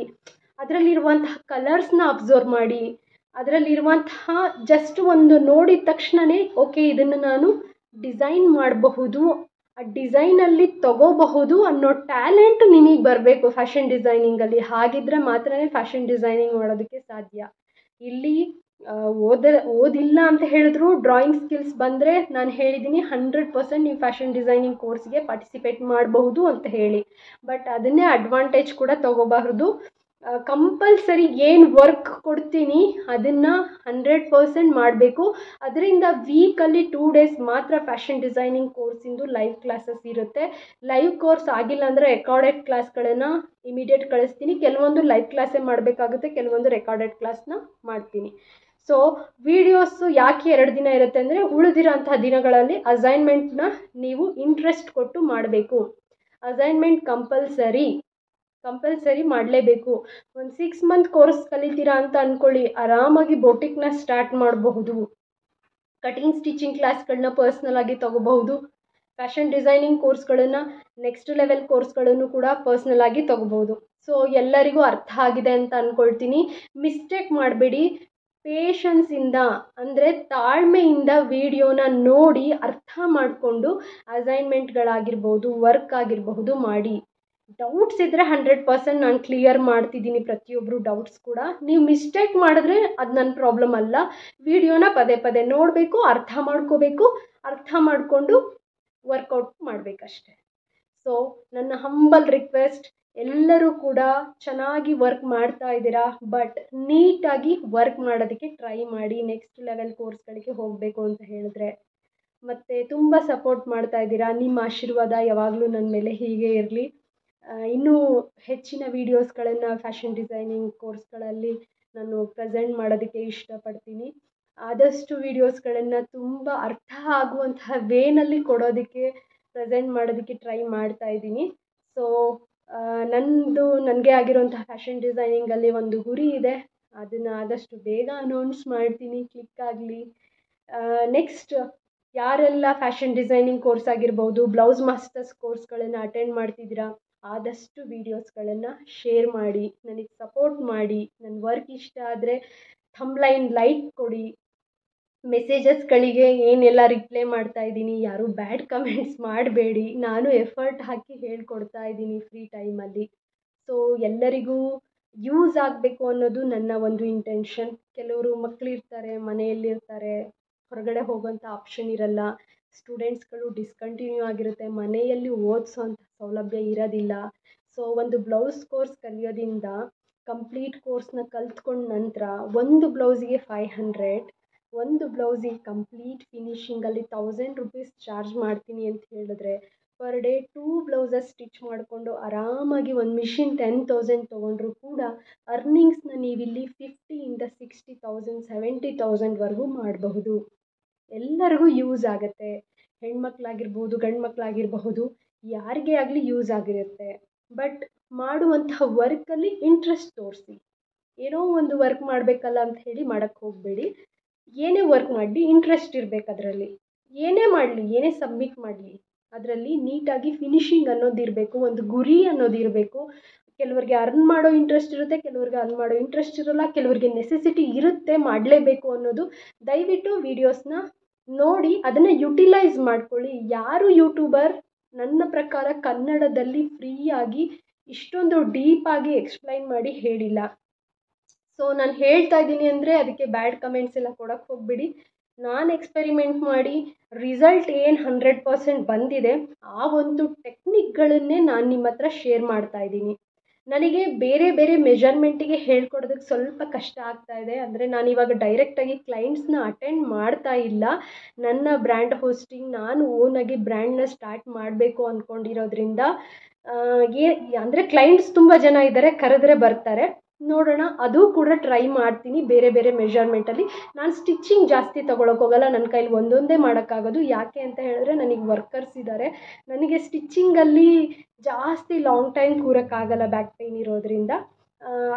ಅದರಲ್ಲಿರುವಂತಹ ಕಲರ್ಸ್ನ ಅಬ್ಸರ್ವ್ ಮಾಡಿ, ಅದರಲ್ಲಿರುವಂತಹ ಜಸ್ಟ್ ಒಂದು ನೋಡಿದ ತಕ್ಷಣವೇ ಓಕೆ ಇದನ್ನು ನಾನು ಡಿಸೈನ್ ಮಾಡಬಹುದು, ಆ ಡಿಸೈನಲ್ಲಿ ತಗೋಬಹುದು ಅನ್ನೋ ಟ್ಯಾಲೆಂಟ್ ನಿಮಗೆ ಬರಬೇಕು ಫ್ಯಾಷನ್ ಡಿಸೈನಿಂಗಲ್ಲಿ. ಹಾಗಿದ್ರೆ ಮಾತ್ರನೇ ಫ್ಯಾಷನ್ ಡಿಸೈನಿಂಗ್ ಮಾಡೋದಕ್ಕೆ ಸಾಧ್ಯ. ಇಲ್ಲಿ ಓದಿಲ್ಲ ಅಂತ ಹೇಳಿದ್ರು ಡ್ರಾಯಿಂಗ್ ಸ್ಕಿಲ್ಸ್ ಬಂದರೆ ನಾನು ಹೇಳಿದ್ದೀನಿ 100% ನೀವು ಫ್ಯಾಷನ್ ಡಿಸೈನಿಂಗ್ ಕೋರ್ಸ್ಗೆ ಪಾರ್ಟಿಸಿಪೇಟ್ ಮಾಡಬಹುದು ಅಂತ ಹೇಳಿ. ಬಟ್ ಅದನ್ನೇ ಅಡ್ವಾಂಟೇಜ್ ಕೂಡ ತಗೋಬಾರ್ದು. ಕಂಪಲ್ಸರಿ ಏನು ವರ್ಕ್ ಕೊಡ್ತೀನಿ ಅದನ್ನು 100% ಮಾಡಬೇಕು. ಅದರಿಂದ ವೀಕಲ್ಲಿ 2 days ಮಾತ್ರ ಫ್ಯಾಷನ್ ಡಿಸೈನಿಂಗ್ ಕೋರ್ಸಿಂದು ಲೈವ್ ಕ್ಲಾಸಸ್ ಇರುತ್ತೆ. ಲೈವ್ ಕೋರ್ಸ್ ಆಗಿಲ್ಲ ಅಂದರೆ ರೆಕಾರ್ಡೆಡ್ ಕ್ಲಾಸ್ಗಳನ್ನು ಇಮಿಡಿಯೇಟ್ ಕಳಿಸ್ತೀನಿ. ಕೆಲವೊಂದು ಲೈವ್ ಕ್ಲಾಸೇ ಮಾಡಬೇಕಾಗುತ್ತೆ, ಕೆಲವೊಂದು ರೆಕಾರ್ಡೆಡ್ ಕ್ಲಾಸ್ನ ಮಾಡ್ತೀನಿ. ಸೊ ವಿಡಿಯೋಸು ಯಾಕೆ 2 ದಿನ ಇರುತ್ತೆ ಅಂದರೆ ಉಳಿದಿರೋಂತಹ ದಿನಗಳಲ್ಲಿ ಅಸೈನ್ಮೆಂಟ್ನ ನೀವು ಇಂಟ್ರೆಸ್ಟ್ ಕೊಟ್ಟು ಮಾಡಬೇಕು. ಅಸೈನ್ಮೆಂಟ್ ಕಂಪಲ್ಸರಿ ಮಾಡಲೇಬೇಕು. ಒಂದು 6 month ಕೋರ್ಸ್ ಕಲಿತೀರಾ ಅಂತ ಅಂದ್ಕೊಳ್ಳಿ, ಆರಾಮಾಗಿ ಬೊಟಿಕ್ನ ಸ್ಟಾರ್ಟ್ ಮಾಡಬಹುದು. ಕಟಿಂಗ್ ಸ್ಟಿಚಿಂಗ್ ಕ್ಲಾಸ್ಗಳನ್ನ ಪರ್ಸ್ನಲಾಗಿ ತಗೋಬಹುದು. ಫ್ಯಾಷನ್ ಡಿಸೈನಿಂಗ್ ಕೋರ್ಸ್ಗಳನ್ನು ನೆಕ್ಸ್ಟ್ ಲೆವೆಲ್ ಕೋರ್ಸ್ಗಳನ್ನು ಕೂಡ ಪರ್ಸ್ನಲಾಗಿ ತಗೋಬಹುದು. ಸೊ ಎಲ್ಲರಿಗೂ ಅರ್ಥ ಆಗಿದೆ ಅಂತ ಅಂದ್ಕೊಳ್ತೀನಿ. ಮಿಸ್ಟೇಕ್ ಮಾಡಬೇಡಿ. ಪೇಷನ್ಸಿಂದ ಅಂದರೆ ತಾಳ್ಮೆಯಿಂದ ವಿಡಿಯೋನ ನೋಡಿ ಅರ್ಥ ಮಾಡಿಕೊಂಡು ಅಸೈನ್ಮೆಂಟ್ಗಳಾಗಿರ್ಬೋದು, ವರ್ಕ್ ಆಗಿರಬಹುದು ಮಾಡಿ. ಡೌಟ್ಸ್ ಇದ್ದರೆ 100% ನಾನು ಕ್ಲಿಯರ್ ಮಾಡ್ತಿದ್ದೀನಿ ಪ್ರತಿಯೊಬ್ಬರು ಡೌಟ್ಸ್ ಕೂಡ. ನೀವು ಮಿಸ್ಟೇಕ್ ಮಾಡಿದ್ರೆ ಅದು ನನ್ನ ಪ್ರಾಬ್ಲಮ್ ಅಲ್ಲ. ವಿಡಿಯೋನ ಪದೇ ನೋಡಬೇಕು, ಅರ್ಥ ಮಾಡ್ಕೋಬೇಕು, ಅರ್ಥ ಮಾಡಿಕೊಂಡು ವರ್ಕೌಟ್ ಮಾಡಬೇಕಷ್ಟೆ. ಸೊ ನನ್ನ ಹಂಬಲ್ ರಿಕ್ವೆಸ್ಟ್, ಎಲ್ಲರೂ ಕೂಡ ಚೆನ್ನಾಗಿ ವರ್ಕ್ ಮಾಡ್ತಾ ಇದ್ದೀರಾ, ಬಟ್ ನೀಟಾಗಿ ವರ್ಕ್ ಮಾಡೋದಕ್ಕೆ ಟ್ರೈ ಮಾಡಿ ನೆಕ್ಸ್ಟ್ ಲೆವೆಲ್ ಕೋರ್ಸ್ಗಳಿಗೆ ಹೋಗಬೇಕು ಅಂತ ಹೇಳಿದ್ರೆ. ಮತ್ತು ತುಂಬ ಸಪೋರ್ಟ್ ಮಾಡ್ತಾ ಇದ್ದೀರಾ. ನಿಮ್ಮ ಆಶೀರ್ವಾದ ಯಾವಾಗಲೂ ನನ್ನ ಮೇಲೆ ಹೀಗೆ ಇರಲಿ. ಇನ್ನೂ ಹೆಚ್ಚಿನ ವೀಡಿಯೋಸ್ಗಳನ್ನು ಫ್ಯಾಷನ್ ಡಿಸೈನಿಂಗ್ ಕೋರ್ಸ್ಗಳಲ್ಲಿ ನಾನು ಪ್ರೆಸೆಂಟ್ ಮಾಡೋದಕ್ಕೆ ಇಷ್ಟಪಡ್ತೀನಿ. ಆದಷ್ಟು ವೀಡಿಯೋಸ್ಗಳನ್ನು ತುಂಬ ಅರ್ಥ ಆಗುವಂತಹ ವೇನಲ್ಲಿ ಕೊಡೋದಕ್ಕೆ ಪ್ರೆಸೆಂಟ್ ಮಾಡೋದಕ್ಕೆ ಟ್ರೈ ಮಾಡ್ತಾ ಇದ್ದೀನಿ. ಸೊ ನನಗೆ ಆಗಿರೋಂತಹ ಫ್ಯಾಷನ್ ಡಿಸೈನಿಂಗಲ್ಲಿ ಒಂದು ಗುರಿ ಇದೆ, ಅದನ್ನು ಆದಷ್ಟು ಬೇಗ ಅನೌನ್ಸ್ ಮಾಡ್ತೀನಿ, ಕ್ಲಿಕ್ ಆಗಲಿ. ನೆಕ್ಸ್ಟ್ ಯಾರೆಲ್ಲ ಫ್ಯಾಷನ್ ಡಿಸೈನಿಂಗ್ ಕೋರ್ಸ್ ಆಗಿರ್ಬೋದು, ಬ್ಲೌಸ್ ಮಾಸ್ಟರ್ಸ್ ಕೋರ್ಸ್ಗಳನ್ನು ಅಟೆಂಡ್ ಮಾಡ್ತಿದ್ದೀರಾ, ಆದಷ್ಟು ವೀಡಿಯೋಸ್ಗಳನ್ನು ಶೇರ್ ಮಾಡಿ, ನನಗೆ ಸಪೋರ್ಟ್ ಮಾಡಿ. ನನ್ನ ವರ್ಕ್ ಇಷ್ಟ ಆದರೆ ಥಂಬ್ಲೈನ್ ಲೈಕ್ ಕೊಡಿ. ಮೆಸೇಜಸ್ಗಳಿಗೆ ಏನೆಲ್ಲ ರಿಪ್ಲೈ ಮಾಡ್ತಾ ಇದ್ದೀನಿ, ಯಾರೂ ಬ್ಯಾಡ್ ಕಮೆಂಟ್ಸ್ ಮಾಡಬೇಡಿ. ನಾನು ಎಫರ್ಟ್ ಹಾಕಿ ಹೇಳ್ಕೊಡ್ತಾ ಇದ್ದೀನಿ ಫ್ರೀ ಟೈಮಲ್ಲಿ. ಸೊ ಎಲ್ಲರಿಗೂ ಯೂಸ್ ಆಗಬೇಕು ಅನ್ನೋದು ನನ್ನ ಒಂದು ಇಂಟೆನ್ಷನ್. ಕೆಲವರು ಮಕ್ಕಳಿರ್ತಾರೆ, ಮನೆಯಲ್ಲಿರ್ತಾರೆ, ಹೊರಗಡೆ ಹೋಗೋಂಥ ಆಪ್ಷನ್ ಇರಲ್ಲ, ಸ್ಟೂಡೆಂಟ್ಸ್ಗಳು ಡಿಸ್ಕಂಟಿನ್ಯೂ ಆಗಿರುತ್ತೆ, ಮನೆಯಲ್ಲಿ ಓದಿಸೋಂಥ ಸೌಲಭ್ಯ ಇರೋದಿಲ್ಲ. ಸೊ ಒಂದು ಬ್ಲೌಸ್ ಕೋರ್ಸ್ ಕಲಿಯೋದ್ರಿಂದ ಕಂಪ್ಲೀಟ್ ಕೋರ್ಸ್ನ ಕಲ್ತ್ಕೊಂಡ ನಂತರ ಒಂದು ಬ್ಲೌಸಿಗೆ 500, ಒಂದು ಬ್ಲೌಸಿಗೆ ಕಂಪ್ಲೀಟ್ ಫಿನಿಷಿಂಗಲ್ಲಿ 1000 rupees ಚಾರ್ಜ್ ಮಾಡ್ತೀನಿ ಅಂತ ಹೇಳಿದ್ರೆ ಪರ್ ಡೇ 2 ಬ್ಲೌಸಸ್ ಸ್ಟಿಚ್ ಮಾಡಿಕೊಂಡು ಆರಾಮಾಗಿ ಒಂದು ಮಿಷಿನ್ 10,000 ತೊಗೊಂಡ್ರೂ ಕೂಡ ಅರ್ನಿಂಗ್ಸ್ನ ನೀವಿಲ್ಲಿ 50,000 60,000 70,000ವರೆಗೂ ಮಾಡಬಹುದು. ಎಲ್ಲರಿಗೂ ಯೂಸ್ ಆಗುತ್ತೆ. ಹೆಣ್ಮಕ್ಳಾಗಿರ್ಬೋದು, ಗಂಡು ಮಕ್ಕಳಾಗಿರಬಹುದು, ಯಾರಿಗೇ ಆಗಲಿ ಯೂಸ್ ಆಗಿರುತ್ತೆ. ಬಟ್ ಮಾಡುವಂತಹ ವರ್ಕಲ್ಲಿ ಇಂಟ್ರೆಸ್ಟ್ ತೋರಿಸಿ. ಏನೋ ಒಂದು ವರ್ಕ್ ಮಾಡಬೇಕಲ್ಲ ಅಂತ ಹೇಳಿ ಮಾಡೋಕ್ಕೆ ಹೋಗಬೇಡಿ. ಏನೇ ವರ್ಕ್ ಮಾಡಲಿ ಇಂಟ್ರೆಸ್ಟ್ ಇರಬೇಕು ಅದರಲ್ಲಿ. ಏನೇ ಮಾಡಲಿ, ಏನೇ ಸಬ್ಮಿಟ್ ಮಾಡಲಿ, ಅದರಲ್ಲಿ ನೀಟಾಗಿ ಫಿನಿಷಿಂಗ್ ಅನ್ನೋದಿರಬೇಕು, ಒಂದು ಗುರಿ ಅನ್ನೋದಿರಬೇಕು. ಕೆಲವರಿಗೆ ಅರ್ನ್ ಮಾಡೋ ಇಂಟ್ರೆಸ್ಟ್ ಇರುತ್ತೆ, ಕೆಲವ್ರಿಗೆ ಅರ್ನ್ ಮಾಡೋ ಇಂಟ್ರೆಸ್ಟ್ ಇರೋಲ್ಲ, ಕೆಲವರಿಗೆ ನೆಸೆಸಿಟಿ ಇರುತ್ತೆ ಮಾಡಲೇಬೇಕು ಅನ್ನೋದು. ದಯವಿಟ್ಟು ವೀಡಿಯೋಸ್ನ ನೋಡಿ ಅದನ್ನು ಯುಟಿಲೈಸ್ ಮಾಡ್ಕೊಳ್ಳಿ. ಯಾರು ಯೂಟ್ಯೂಬರ್ ನನ್ನ ಪ್ರಕಾರ ಕನ್ನಡದಲ್ಲಿ ಫ್ರೀಯಾಗಿ ಇಷ್ಟೊಂದು ಡೀಪಾಗಿ ಎಕ್ಸ್ಪ್ಲೈನ್ ಮಾಡಿ ಹೇಳಿಲ್ಲ. ಸೊ ನಾನು ಹೇಳ್ತಾ ಇದ್ದೀನಿ ಅಂದರೆ ಅದಕ್ಕೆ ಬ್ಯಾಡ್ ಕಮೆಂಟ್ಸ್ ಎಲ್ಲ ಕೊಡೋಕ್ಕೆ ಹೋಗ್ಬಿಡಿ. ನಾನು ಎಕ್ಸ್ಪೆರಿಮೆಂಟ್ ಮಾಡಿ ರಿಸಲ್ಟ್ ಏನು 100% ಬಂದಿದೆ, ಆ ಒಂದು ಟೆಕ್ನಿಕ್ಗಳನ್ನೇ ನಾನು ನಿಮ್ಮ ಹತ್ರ ಶೇರ್ ಮಾಡ್ತಾ ಇದ್ದೀನಿ. ನನಗೆ ಬೇರೆ ಬೇರೆ ಮೆಜರ್ಮೆಂಟಿಗೆ ಹೇಳ್ಕೊಡೋದಕ್ಕೆ ಸ್ವಲ್ಪ ಕಷ್ಟ ಆಗ್ತಾ ಇದೆ. ಅಂದರೆ ನಾನಿವಾಗ ಡೈರೆಕ್ಟಾಗಿ ಕ್ಲೈಂಟ್ಸ್ನ ಅಟೆಂಡ್ ಮಾಡ್ತಾ ಇಲ್ಲ. ನನ್ನ ಬ್ರ್ಯಾಂಡ್ ಹೋಸ್ಟಿಂಗ್ ನಾನು ಓನಾಗಿ ಬ್ರ್ಯಾಂಡ್ನ ಸ್ಟಾರ್ಟ್ ಮಾಡಬೇಕು ಅಂದ್ಕೊಂಡಿರೋದ್ರಿಂದ ಅಂದರೆ ಕ್ಲೈಂಟ್ಸ್ ತುಂಬ ಜನ ಇದ್ದಾರೆ, ಕರೆದ್ರೆ ಬರ್ತಾರೆ. ನೋಡೋಣ, ಅದು ಕೂಡ ಟ್ರೈ ಮಾಡ್ತೀನಿ ಬೇರೆ ಬೇರೆ ಮೆಜರ್ಮೆಂಟಲ್ಲಿ. ನಾನು ಸ್ಟಿಚ್ಚಿಂಗ್ ಜಾಸ್ತಿ ತೊಗೊಳಕ್ಕೆ ಹೋಗಲ್ಲ, ನನ್ನ ಕೈಲಿ ಒಂದೊಂದೇ ಮಾಡೋಕ್ಕಾಗೋದು. ಯಾಕೆ ಅಂತ ಹೇಳಿದ್ರೆ ನನಗೆ ವರ್ಕರ್ಸ್ ಇದ್ದಾರೆ, ನನಗೆ ಸ್ಟಿಚ್ಚಿಂಗಲ್ಲಿ ಜಾಸ್ತಿ ಲಾಂಗ್ ಟೈಮ್ ಕೂರೋಕ್ಕಾಗಲ್ಲ, ಬ್ಯಾಕ್ ಪೇಯ್ನ್ ಇರೋದ್ರಿಂದ.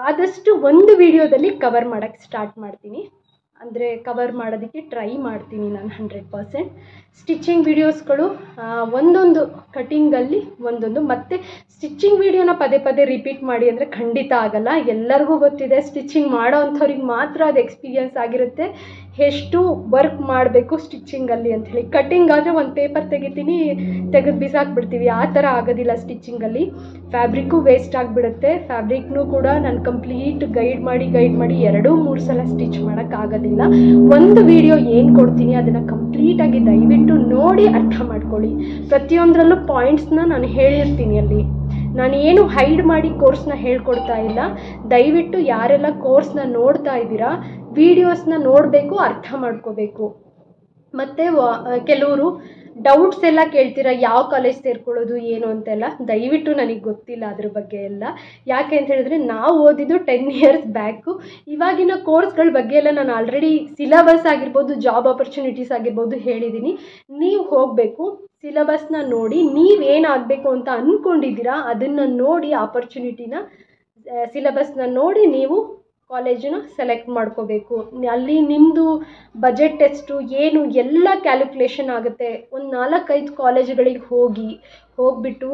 ಆದಷ್ಟು ಒಂದು ವಿಡಿಯೋದಲ್ಲಿ ಕವರ್ ಮಾಡೋಕ್ಕೆ ಸ್ಟಾರ್ಟ್ ಮಾಡ್ತೀನಿ, ಅಂದರೆ ಕವರ್ ಮಾಡೋದಕ್ಕೆ ಟ್ರೈ ಮಾಡ್ತೀನಿ ನಾನು 100%. ಸ್ಟಿಚ್ಚಿಂಗ್ ವೀಡಿಯೋಸ್ಗಳು ಒಂದೊಂದು ಕಟಿಂಗಲ್ಲಿ ಒಂದೊಂದು, ಮತ್ತು ಸ್ಟಿಚ್ಚಿಂಗ್ ವೀಡಿಯೋನ ಪದೇ ರಿಪೀಟ್ ಮಾಡಿ ಅಂದರೆ ಖಂಡಿತ ಆಗಲ್ಲ. ಎಲ್ಲರಿಗೂ ಗೊತ್ತಿದೆ, ಸ್ಟಿಚ್ಚಿಂಗ್ ಮಾಡೋ ಅಂಥವ್ರಿಗೆ ಮಾತ್ರ ಅದು ಎಕ್ಸ್ಪೀರಿಯನ್ಸ್ ಆಗಿರುತ್ತೆ. ಎಷ್ಟು ವರ್ಕ್ ಮಾಡಬೇಕು ಸ್ಟಿಚ್ಚಿಂಗಲ್ಲಿ ಅಂಥೇಳಿ. ಕಟ್ಟಿಂಗ್ ಆದರೆ ಒಂದು ಪೇಪರ್ ತೆಗಿತೀನಿ, ತೆಗೆದು ಬಿಸಾಕ್ಬಿಡ್ತೀವಿ, ಆ ಥರ ಆಗೋದಿಲ್ಲ ಸ್ಟಿಚ್ಚಿಂಗಲ್ಲಿ. ಫ್ಯಾಬ್ರಿಕ್ಕು ವೇಸ್ಟ್ ಆಗಿಬಿಡುತ್ತೆ. ಫ್ಯಾಬ್ರಿಕ್ನೂ ಕೂಡ ನಾನು ಕಂಪ್ಲೀಟ್ ಗೈಡ್ ಮಾಡಿ 2-3 ಸಲ ಸ್ಟಿಚ್ ಮಾಡೋಕ್ಕಾಗೋದಿಲ್ಲ. ಒಂದು ವಿಡಿಯೋ ಏನು ಕೊಡ್ತೀನಿ ಅದನ್ನು ಕಂಪ್ಲೀಟಾಗಿ ದಯವಿಟ್ಟು ನೋಡಿ ಅರ್ಥ ಮಾಡ್ಕೊಳ್ಳಿ. ಪ್ರತಿಯೊಂದರಲ್ಲೂ ಪಾಯಿಂಟ್ಸ್ನ ನಾನು ಹೇಳಿರ್ತೀನಿ ಅಲ್ಲಿ. ನಾನು ಏನು ಹೈಡ್ ಮಾಡಿ ಕೋರ್ಸ್ನ ಹೇಳ್ಕೊಡ್ತಾ ಇಲ್ಲ. ದಯವಿಟ್ಟು ಯಾರೆಲ್ಲ ಕೋರ್ಸ್ನ ನೋಡ್ತಾ ಇದ್ದೀರಾ ವಿಡಿಯೋಸ್ನ ನೋಡಬೇಕು, ಅರ್ಥ ಮಾಡ್ಕೋಬೇಕು. ಮತ್ತು ಕೆಲವರು ಡೌಟ್ಸ್ ಎಲ್ಲ ಕೇಳ್ತೀರಾ, ಯಾವ ಕಾಲೇಜ್ ಸೇರ್ಕೊಳ್ಳೋದು ಏನು ಅಂತೆಲ್ಲ. ದಯವಿಟ್ಟು ನನಗೆ ಗೊತ್ತಿಲ್ಲ ಅದ್ರ ಬಗ್ಗೆ ಎಲ್ಲ. ಯಾಕೆ ಅಂತ ಹೇಳಿದ್ರೆ ನಾವು ಓದಿದ್ದು 10 ಇಯರ್ಸ್ ಬ್ಯಾಕು. ಇವಾಗಿನ ಕೋರ್ಸ್ಗಳ ಬಗ್ಗೆ ಎಲ್ಲ ನಾನು ಆಲ್ರೆಡಿ ಸಿಲಬಸ್ ಆಗಿರ್ಬೋದು, ಜಾಬ್ ಆಪರ್ಚುನಿಟೀಸ್ ಆಗಿರ್ಬೋದು ಹೇಳಿದ್ದೀನಿ. ನೀವು ಹೋಗಬೇಕು, ಸಿಲಬಸ್ನ ನೋಡಿ, ನೀವೇನಾಗಬೇಕು ಅಂತ ಅಂದ್ಕೊಂಡಿದ್ದೀರಾ ಅದನ್ನು ನೋಡಿ, ಆಪರ್ಚುನಿಟಿನ ಸಿಲಬಸ್ನ ನೋಡಿ ನೀವು ಕಾಲೇಜನ್ನ ಸೆಲೆಕ್ಟ್ ಮಾಡ್ಕೋಬೇಕು. ಅಲ್ಲಿ ನಿಮ್ಮದು ಬಜೆಟ್ ಎಷ್ಟು ಏನು ಎಲ್ಲ ಕ್ಯಾಲ್ಕುಲೇಷನ್ ಆಗುತ್ತೆ. ಒಂದು 4-5 ಕಾಲೇಜುಗಳಿಗೆ ಹೋಗಿಬಿಟ್ಟು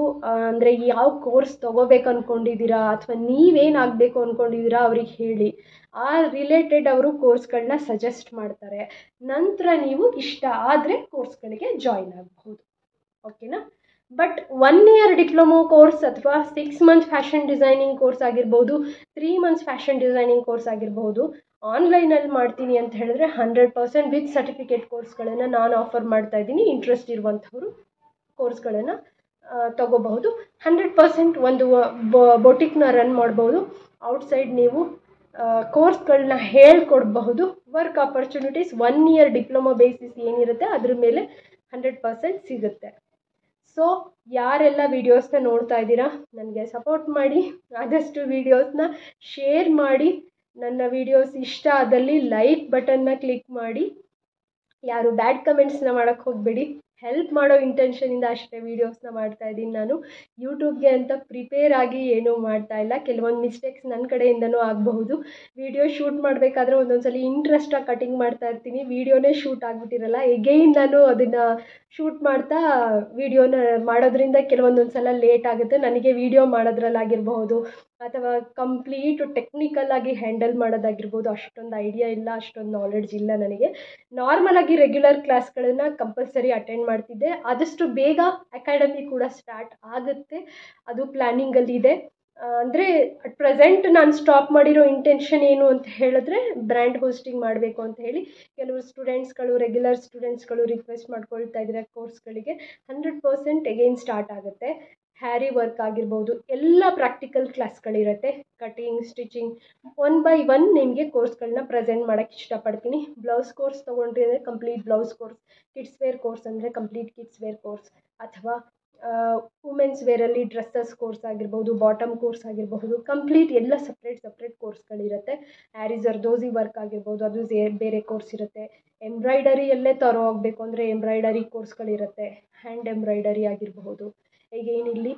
ಅಂದರೆ ಯಾವ ಕೋರ್ಸ್ ತೊಗೋಬೇಕು ಅಂದ್ಕೊಂಡಿದ್ದೀರಾ ಅಥವಾ ನೀವೇನಾಗಬೇಕು ಅಂದ್ಕೊಂಡಿದ್ದೀರಾ ಅವ್ರಿಗೆ ಹೇಳಿ. ಆ ರಿಲೇಟೆಡ್ ಅವರು ಕೋರ್ಸ್ಗಳನ್ನ ಸಜೆಸ್ಟ್ ಮಾಡ್ತಾರೆ. ನಂತರ ನೀವು ಇಷ್ಟ ಆದರೆ ಕೋರ್ಸ್ಗಳಿಗೆ ಜಾಯಿನ್ ಆಗಬಹುದು. ಓಕೆನಾ? ಬಟ್ 1 ಇಯರ್ ಡಿಪ್ಲೊಮೊ ಕೋರ್ಸ್ ಅಥವಾ 6 ಮಂತ್ಸ್ ಫ್ಯಾಷನ್ ಡಿಸೈನಿಂಗ್ ಕೋರ್ಸ್ ಆಗಿರ್ಬೋದು, 3 ಮಂತ್ಸ್ ಫ್ಯಾಷನ್ ಡಿಸೈನಿಂಗ್ ಕೋರ್ಸ್ ಆಗಿರ್ಬೋದು, ಆನ್ಲೈನಲ್ಲಿ ಮಾಡ್ತೀನಿ ಅಂತ ಹೇಳಿದ್ರೆ 100% ವಿತ್ ಸರ್ಟಿಫಿಕೇಟ್ ಕೋರ್ಸ್ಗಳನ್ನು ನಾನು ಆಫರ್ ಮಾಡ್ತಾ ಇದ್ದೀನಿ. ಇಂಟ್ರೆಸ್ಟ್ ಇರುವಂಥವರು ಕೋರ್ಸ್ಗಳನ್ನು ತಗೋಬಹುದು. 100% ಒಂದು ಬೊಟಿಕ್ನ ರನ್ ಮಾಡ್ಬೋದು. ಔಟ್ಸೈಡ್ ನೀವು ಕೋರ್ಸ್ಗಳನ್ನ ಹೇಳ್ಕೊಡ್ಬಹುದು. Work opportunities 1 year diploma basis ಏನಿರುತ್ತೆ ಅದ್ರ ಮೇಲೆ 100% ಸಿಗುತ್ತೆ. ಸೊ ಯಾರೆಲ್ಲ ವೀಡಿಯೋಸ್ನ ನೋಡ್ತಾ ಇದ್ದೀರಾ ನನಗೆ ಸಪೋರ್ಟ್ ಮಾಡಿ, ಆದಷ್ಟು ವೀಡಿಯೋಸ್ನ ಶೇರ್ ಮಾಡಿ. ನನ್ನ ವೀಡಿಯೋಸ್ ಇಷ್ಟ ಆದಲ್ಲಿ ಲೈಕ್ ಬಟನ್ನ ಕ್ಲಿಕ್ ಮಾಡಿ. ಯಾರು ಬ್ಯಾಡ್ ಕಮೆಂಟ್ಸ್ನ ಮಾಡೋಕ್ಕೆ ಹೋಗಬೇಡಿ. ಹೆಲ್ಪ್ ಮಾಡೋ ಇಂಟೆನ್ಷನಿಂದ ಅಷ್ಟೇ ವೀಡಿಯೋಸ್ನ ಮಾಡ್ತಾ ಇದ್ದೀನಿ. ನಾನು ಯೂಟ್ಯೂಬ್ಗೆ ಅಂತ ಪ್ರಿಪೇರ್ ಆಗಿ ಏನೂ ಮಾಡ್ತಾ ಇಲ್ಲ. ಕೆಲವೊಂದು ಮಿಸ್ಟೇಕ್ಸ್ ನನ್ನ ಕಡೆಯಿಂದನೂ ಆಗಬಹುದು. ವೀಡಿಯೋ ಶೂಟ್ ಮಾಡಬೇಕಾದ್ರೆ ಒಂದೊಂದ್ಸಲಿ ಇಂಟ್ರೆಸ್ಟಾಗಿ ಕಟಿಂಗ್ ಮಾಡ್ತಾ ಇರ್ತೀನಿ, ವೀಡಿಯೋನೇ ಶೂಟ್ ಆಗಿಬಿಟ್ಟಿರಲ್ಲ. ಎಗೈನ್ ನಾನು ಅದನ್ನು ಶೂಟ್ ಮಾಡ್ತಾ ವೀಡಿಯೋನ ಮಾಡೋದ್ರಿಂದ ಕೆಲವೊಂದೊಂದು ಸಲ ಲೇಟ್ ಆಗುತ್ತೆ. ನನಗೆ ವೀಡಿಯೋ ಮಾಡೋದ್ರಲ್ಲಾಗಿರ್ಬಹುದು ಅಥವಾ ಕಂಪ್ಲೀಟು ಟೆಕ್ನಿಕಲ್ಲಾಗಿ ಹ್ಯಾಂಡಲ್ ಮಾಡೋದಾಗಿರ್ಬೋದು ಅಷ್ಟೊಂದು ಐಡಿಯಾ ಇಲ್ಲ, ಅಷ್ಟೊಂದು ನಾಲೆಡ್ಜ್ ಇಲ್ಲ ನನಗೆ. ನಾರ್ಮಲಾಗಿ ರೆಗ್ಯುಲರ್ ಕ್ಲಾಸ್ಗಳನ್ನು ಕಂಪಲ್ಸರಿ ಅಟೆಂಡ್ ಮಾಡ್ತಿದ್ದೆ. ಆದಷ್ಟು ಬೇಗ ಅಕಾಡೆಮಿ ಕೂಡ ಸ್ಟಾರ್ಟ್ ಆಗುತ್ತೆ, ಅದು ಪ್ಲ್ಯಾನಿಂಗಲ್ಲಿದೆ. ಅಂದರೆ ಅಟ್ ಪ್ರೆಸೆಂಟ್ ನಾನು ಸ್ಟಾಪ್ ಮಾಡಿರೋ ಇಂಟೆನ್ಷನ್ ಏನು ಅಂತ ಹೇಳಿದ್ರೆ ಬ್ರ್ಯಾಂಡ್ ಹೋಸ್ಟಿಂಗ್ ಮಾಡಬೇಕು ಅಂತ ಹೇಳಿ ಕೆಲವರು ಸ್ಟೂಡೆಂಟ್ಸ್ಗಳು, ರೆಗ್ಯುಲರ್ ಸ್ಟೂಡೆಂಟ್ಸ್ಗಳು ರಿಕ್ವೆಸ್ಟ್ ಮಾಡ್ಕೊಳ್ತಾ ಇದ್ದಾರೆ ಕೋರ್ಸ್ಗಳಿಗೆ. 100% ಎಗೈನ್ ಸ್ಟಾರ್ಟ್ ಆಗುತ್ತೆ. ಹ್ಯಾರಿ ವರ್ಕ್ ಆಗಿರ್ಬೋದು, ಎಲ್ಲ ಪ್ರಾಕ್ಟಿಕಲ್ ಕ್ಲಾಸ್ಗಳಿರುತ್ತೆ. ಕಟಿಂಗ್, ಸ್ಟಿಚಿಂಗ್ 1 by 1 ನಿಮಗೆ ಕೋರ್ಸ್ಗಳನ್ನ ಪ್ರೆಸೆಂಟ್ ಮಾಡೋಕ್ಕೆ ಇಷ್ಟಪಡ್ತೀನಿ. ಬ್ಲೌಸ್ ಕೋರ್ಸ್ ತೊಗೊಂಡ್ರೆ complete blouse course, kids wear course ಅಂದರೆ ಕಂಪ್ಲೀಟ್ ಕಿಡ್ಸ್ ವೇರ್ ಕೋರ್ಸ್, ಅಥವಾ ವುಮೆನ್ಸ್ ವೇರಲ್ಲಿ ಡ್ರೆಸ್ಸಸ್ ಕೋರ್ಸ್ ಆಗಿರ್ಬೋದು, ಬಾಟಮ್ ಕೋರ್ಸ್ ಆಗಿರಬಹುದು, ಕಂಪ್ಲೀಟ್ ಎಲ್ಲ ಸಪ್ರೇಟ್ ಕೋರ್ಸ್ಗಳಿರುತ್ತೆ. ಹ್ಯಾರಿ ಜರ್ದೋಸಿ ವರ್ಕ್ ಆಗಿರ್ಬೋದು, ಅದು ಬೇರೆ ಕೋರ್ಸ್ ಇರುತ್ತೆ. ಎಂಬ್ರಾಯ್ಡರಿಯಲ್ಲೇ ತರೋ ಹೋಗಬೇಕು ಅಂದರೆ ಎಂಬ್ರಾಯ್ಡರಿ ಕೋರ್ಸ್ಗಳಿರುತ್ತೆ. ಹ್ಯಾಂಡ್ ಎಂಬ್ರಾಯ್ಡರಿ ಆಗಿರಬಹುದು. ಈಗ ಏನಿಲ್ಲಿ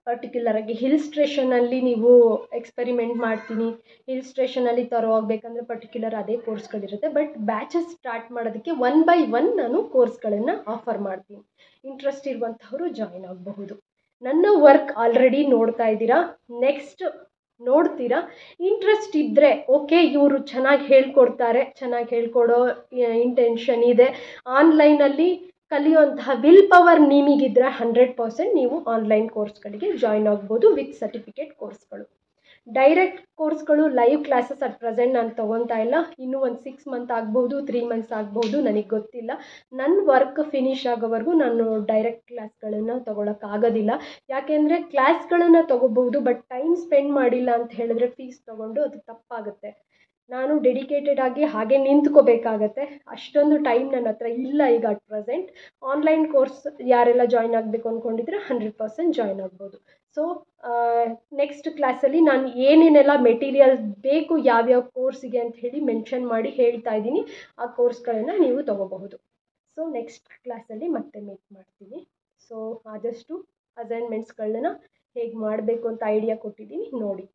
ಪರ್ಟಿಕ್ಯುಲರಾಗಿ ಹಿಲ್ ಸ್ಟೇಷನಲ್ಲಿ ನೀವು ಎಕ್ಸ್ಪೆರಿಮೆಂಟ್ ಮಾಡ್ತೀನಿ, ಹಿಲ್ ಸ್ಟೇಷನಲ್ಲಿ ತರೋ ಹೋಗ್ಬೇಕಂದ್ರೆ ಪರ್ಟಿಕ್ಯುಲರ್ ಅದೇ ಕೋರ್ಸ್ಗಳಿರುತ್ತೆ. ಬಟ್ ಬ್ಯಾಚಸ್ ಸ್ಟಾರ್ಟ್ ಮಾಡೋದಕ್ಕೆ 1 by 1 ನಾನು ಕೋರ್ಸ್ಗಳನ್ನು ಆಫರ್ ಮಾಡ್ತೀನಿ. ಇಂಟ್ರೆಸ್ಟ್ ಇರುವಂಥವರು ಜಾಯಿನ್ ಆಗಬಹುದು. ನನ್ನ ವರ್ಕ್ ಆಲ್ರೆಡಿ ನೋಡ್ತಾ ಇದ್ದೀರಾ, ನೆಕ್ಸ್ಟ್ ನೋಡ್ತೀರಾ. ಇಂಟ್ರೆಸ್ಟ್ ಇದ್ದರೆ ಓಕೆ, ಇವರು ಚೆನ್ನಾಗಿ ಹೇಳ್ಕೊಡ್ತಾರೆ, ಚೆನ್ನಾಗಿ ಹೇಳ್ಕೊಡೋ ಇಂಟೆನ್ಷನ್ ಇದೆ, ಆನ್ಲೈನಲ್ಲಿ ಕಲಿಯುವಂತಹ ವಿಲ್ ಪವರ್ ನಿಮಗಿದ್ರೆ 100% ನೀವು ಆನ್ಲೈನ್ ಕೋರ್ಸ್ಗಳಿಗೆ ಜಾಯಿನ್ ಆಗ್ಬೋದು ವಿತ್ ಸರ್ಟಿಫಿಕೇಟ್ ಕೋರ್ಸ್ಗಳು. ಡೈರೆಕ್ಟ್ ಕೋರ್ಸ್ಗಳು, ಲೈವ್ ಕ್ಲಾಸಸ್ ಅಟ್ ಪ್ರೆಸೆಂಟ್ ನಾನು ತೊಗೊತಾ ಇಲ್ಲ. ಇನ್ನೂ ಒಂದು 6 ಮಂತ್ ಆಗ್ಬೋದು, 3 ಮಂತ್ಸ್ ಆಗ್ಬೋದು, ನನಗೆ ಗೊತ್ತಿಲ್ಲ. ನನ್ನ ವರ್ಕ್ ಫಿನಿಶ್ ಆಗೋವರೆಗೂ ನಾನು ಡೈರೆಕ್ಟ್ ಕ್ಲಾಸ್ಗಳನ್ನು ತೊಗೊಳಕ್ಕಾಗೋದಿಲ್ಲ. ಯಾಕೆಂದರೆ ಕ್ಲಾಸ್ಗಳನ್ನು ತೊಗೋಬಹುದು, ಬಟ್ ಟೈಮ್ ಸ್ಪೆಂಡ್ ಮಾಡಿಲ್ಲ ಅಂತ ಹೇಳಿದ್ರೆ ಫೀಸ್ ತೊಗೊಂಡು ಅದು ತಪ್ಪಾಗುತ್ತೆ. ನಾನು ಡೆಡಿಕೇಟೆಡ್ ಆಗಿ ಹಾಗೆ ನಿಂತ್ಕೋಬೇಕಾಗತ್ತೆ. ಅಷ್ಟೊಂದು ಟೈಮ್ ನನ್ನ ಹತ್ರ ಇಲ್ಲ ಈಗ ಅಟ್ ಪ್ರೆಸೆಂಟ್. ಆನ್ಲೈನ್ ಕೋರ್ಸ್ ಯಾರೆಲ್ಲ ಜಾಯಿನ್ ಆಗಬೇಕು ಅಂದ್ಕೊಂಡಿದ್ರೆ 100% ಜಾಯಿನ್ ಆಗ್ಬೋದು. ಸೊ ನೆಕ್ಸ್ಟ್ ಕ್ಲಾಸಲ್ಲಿ ನಾನು ಏನೇನೆಲ್ಲ ಮೆಟೀರಿಯಲ್ ಬೇಕು ಯಾವ್ಯಾವ ಕೋರ್ಸಿಗೆ ಅಂತ ಹೇಳಿ ಮೆನ್ಷನ್ ಮಾಡಿ ಹೇಳ್ತಾ ಇದ್ದೀನಿ. ಆ ಕೋರ್ಸ್ಗಳನ್ನು ನೀವು ತೊಗೋಬಹುದು. ಸೊ ನೆಕ್ಸ್ಟ್ ಕ್ಲಾಸಲ್ಲಿ ಮತ್ತೆ ಮೀಟ್ ಮಾಡ್ತೀನಿ. ಸೊ ಆದಷ್ಟು ಅಸೈನ್ಮೆಂಟ್ಸ್ಗಳನ್ನ ಹೇಗೆ ಮಾಡಬೇಕು ಅಂತ ಐಡಿಯಾ ಕೊಟ್ಟಿದ್ದೀನಿ, ನೋಡಿ.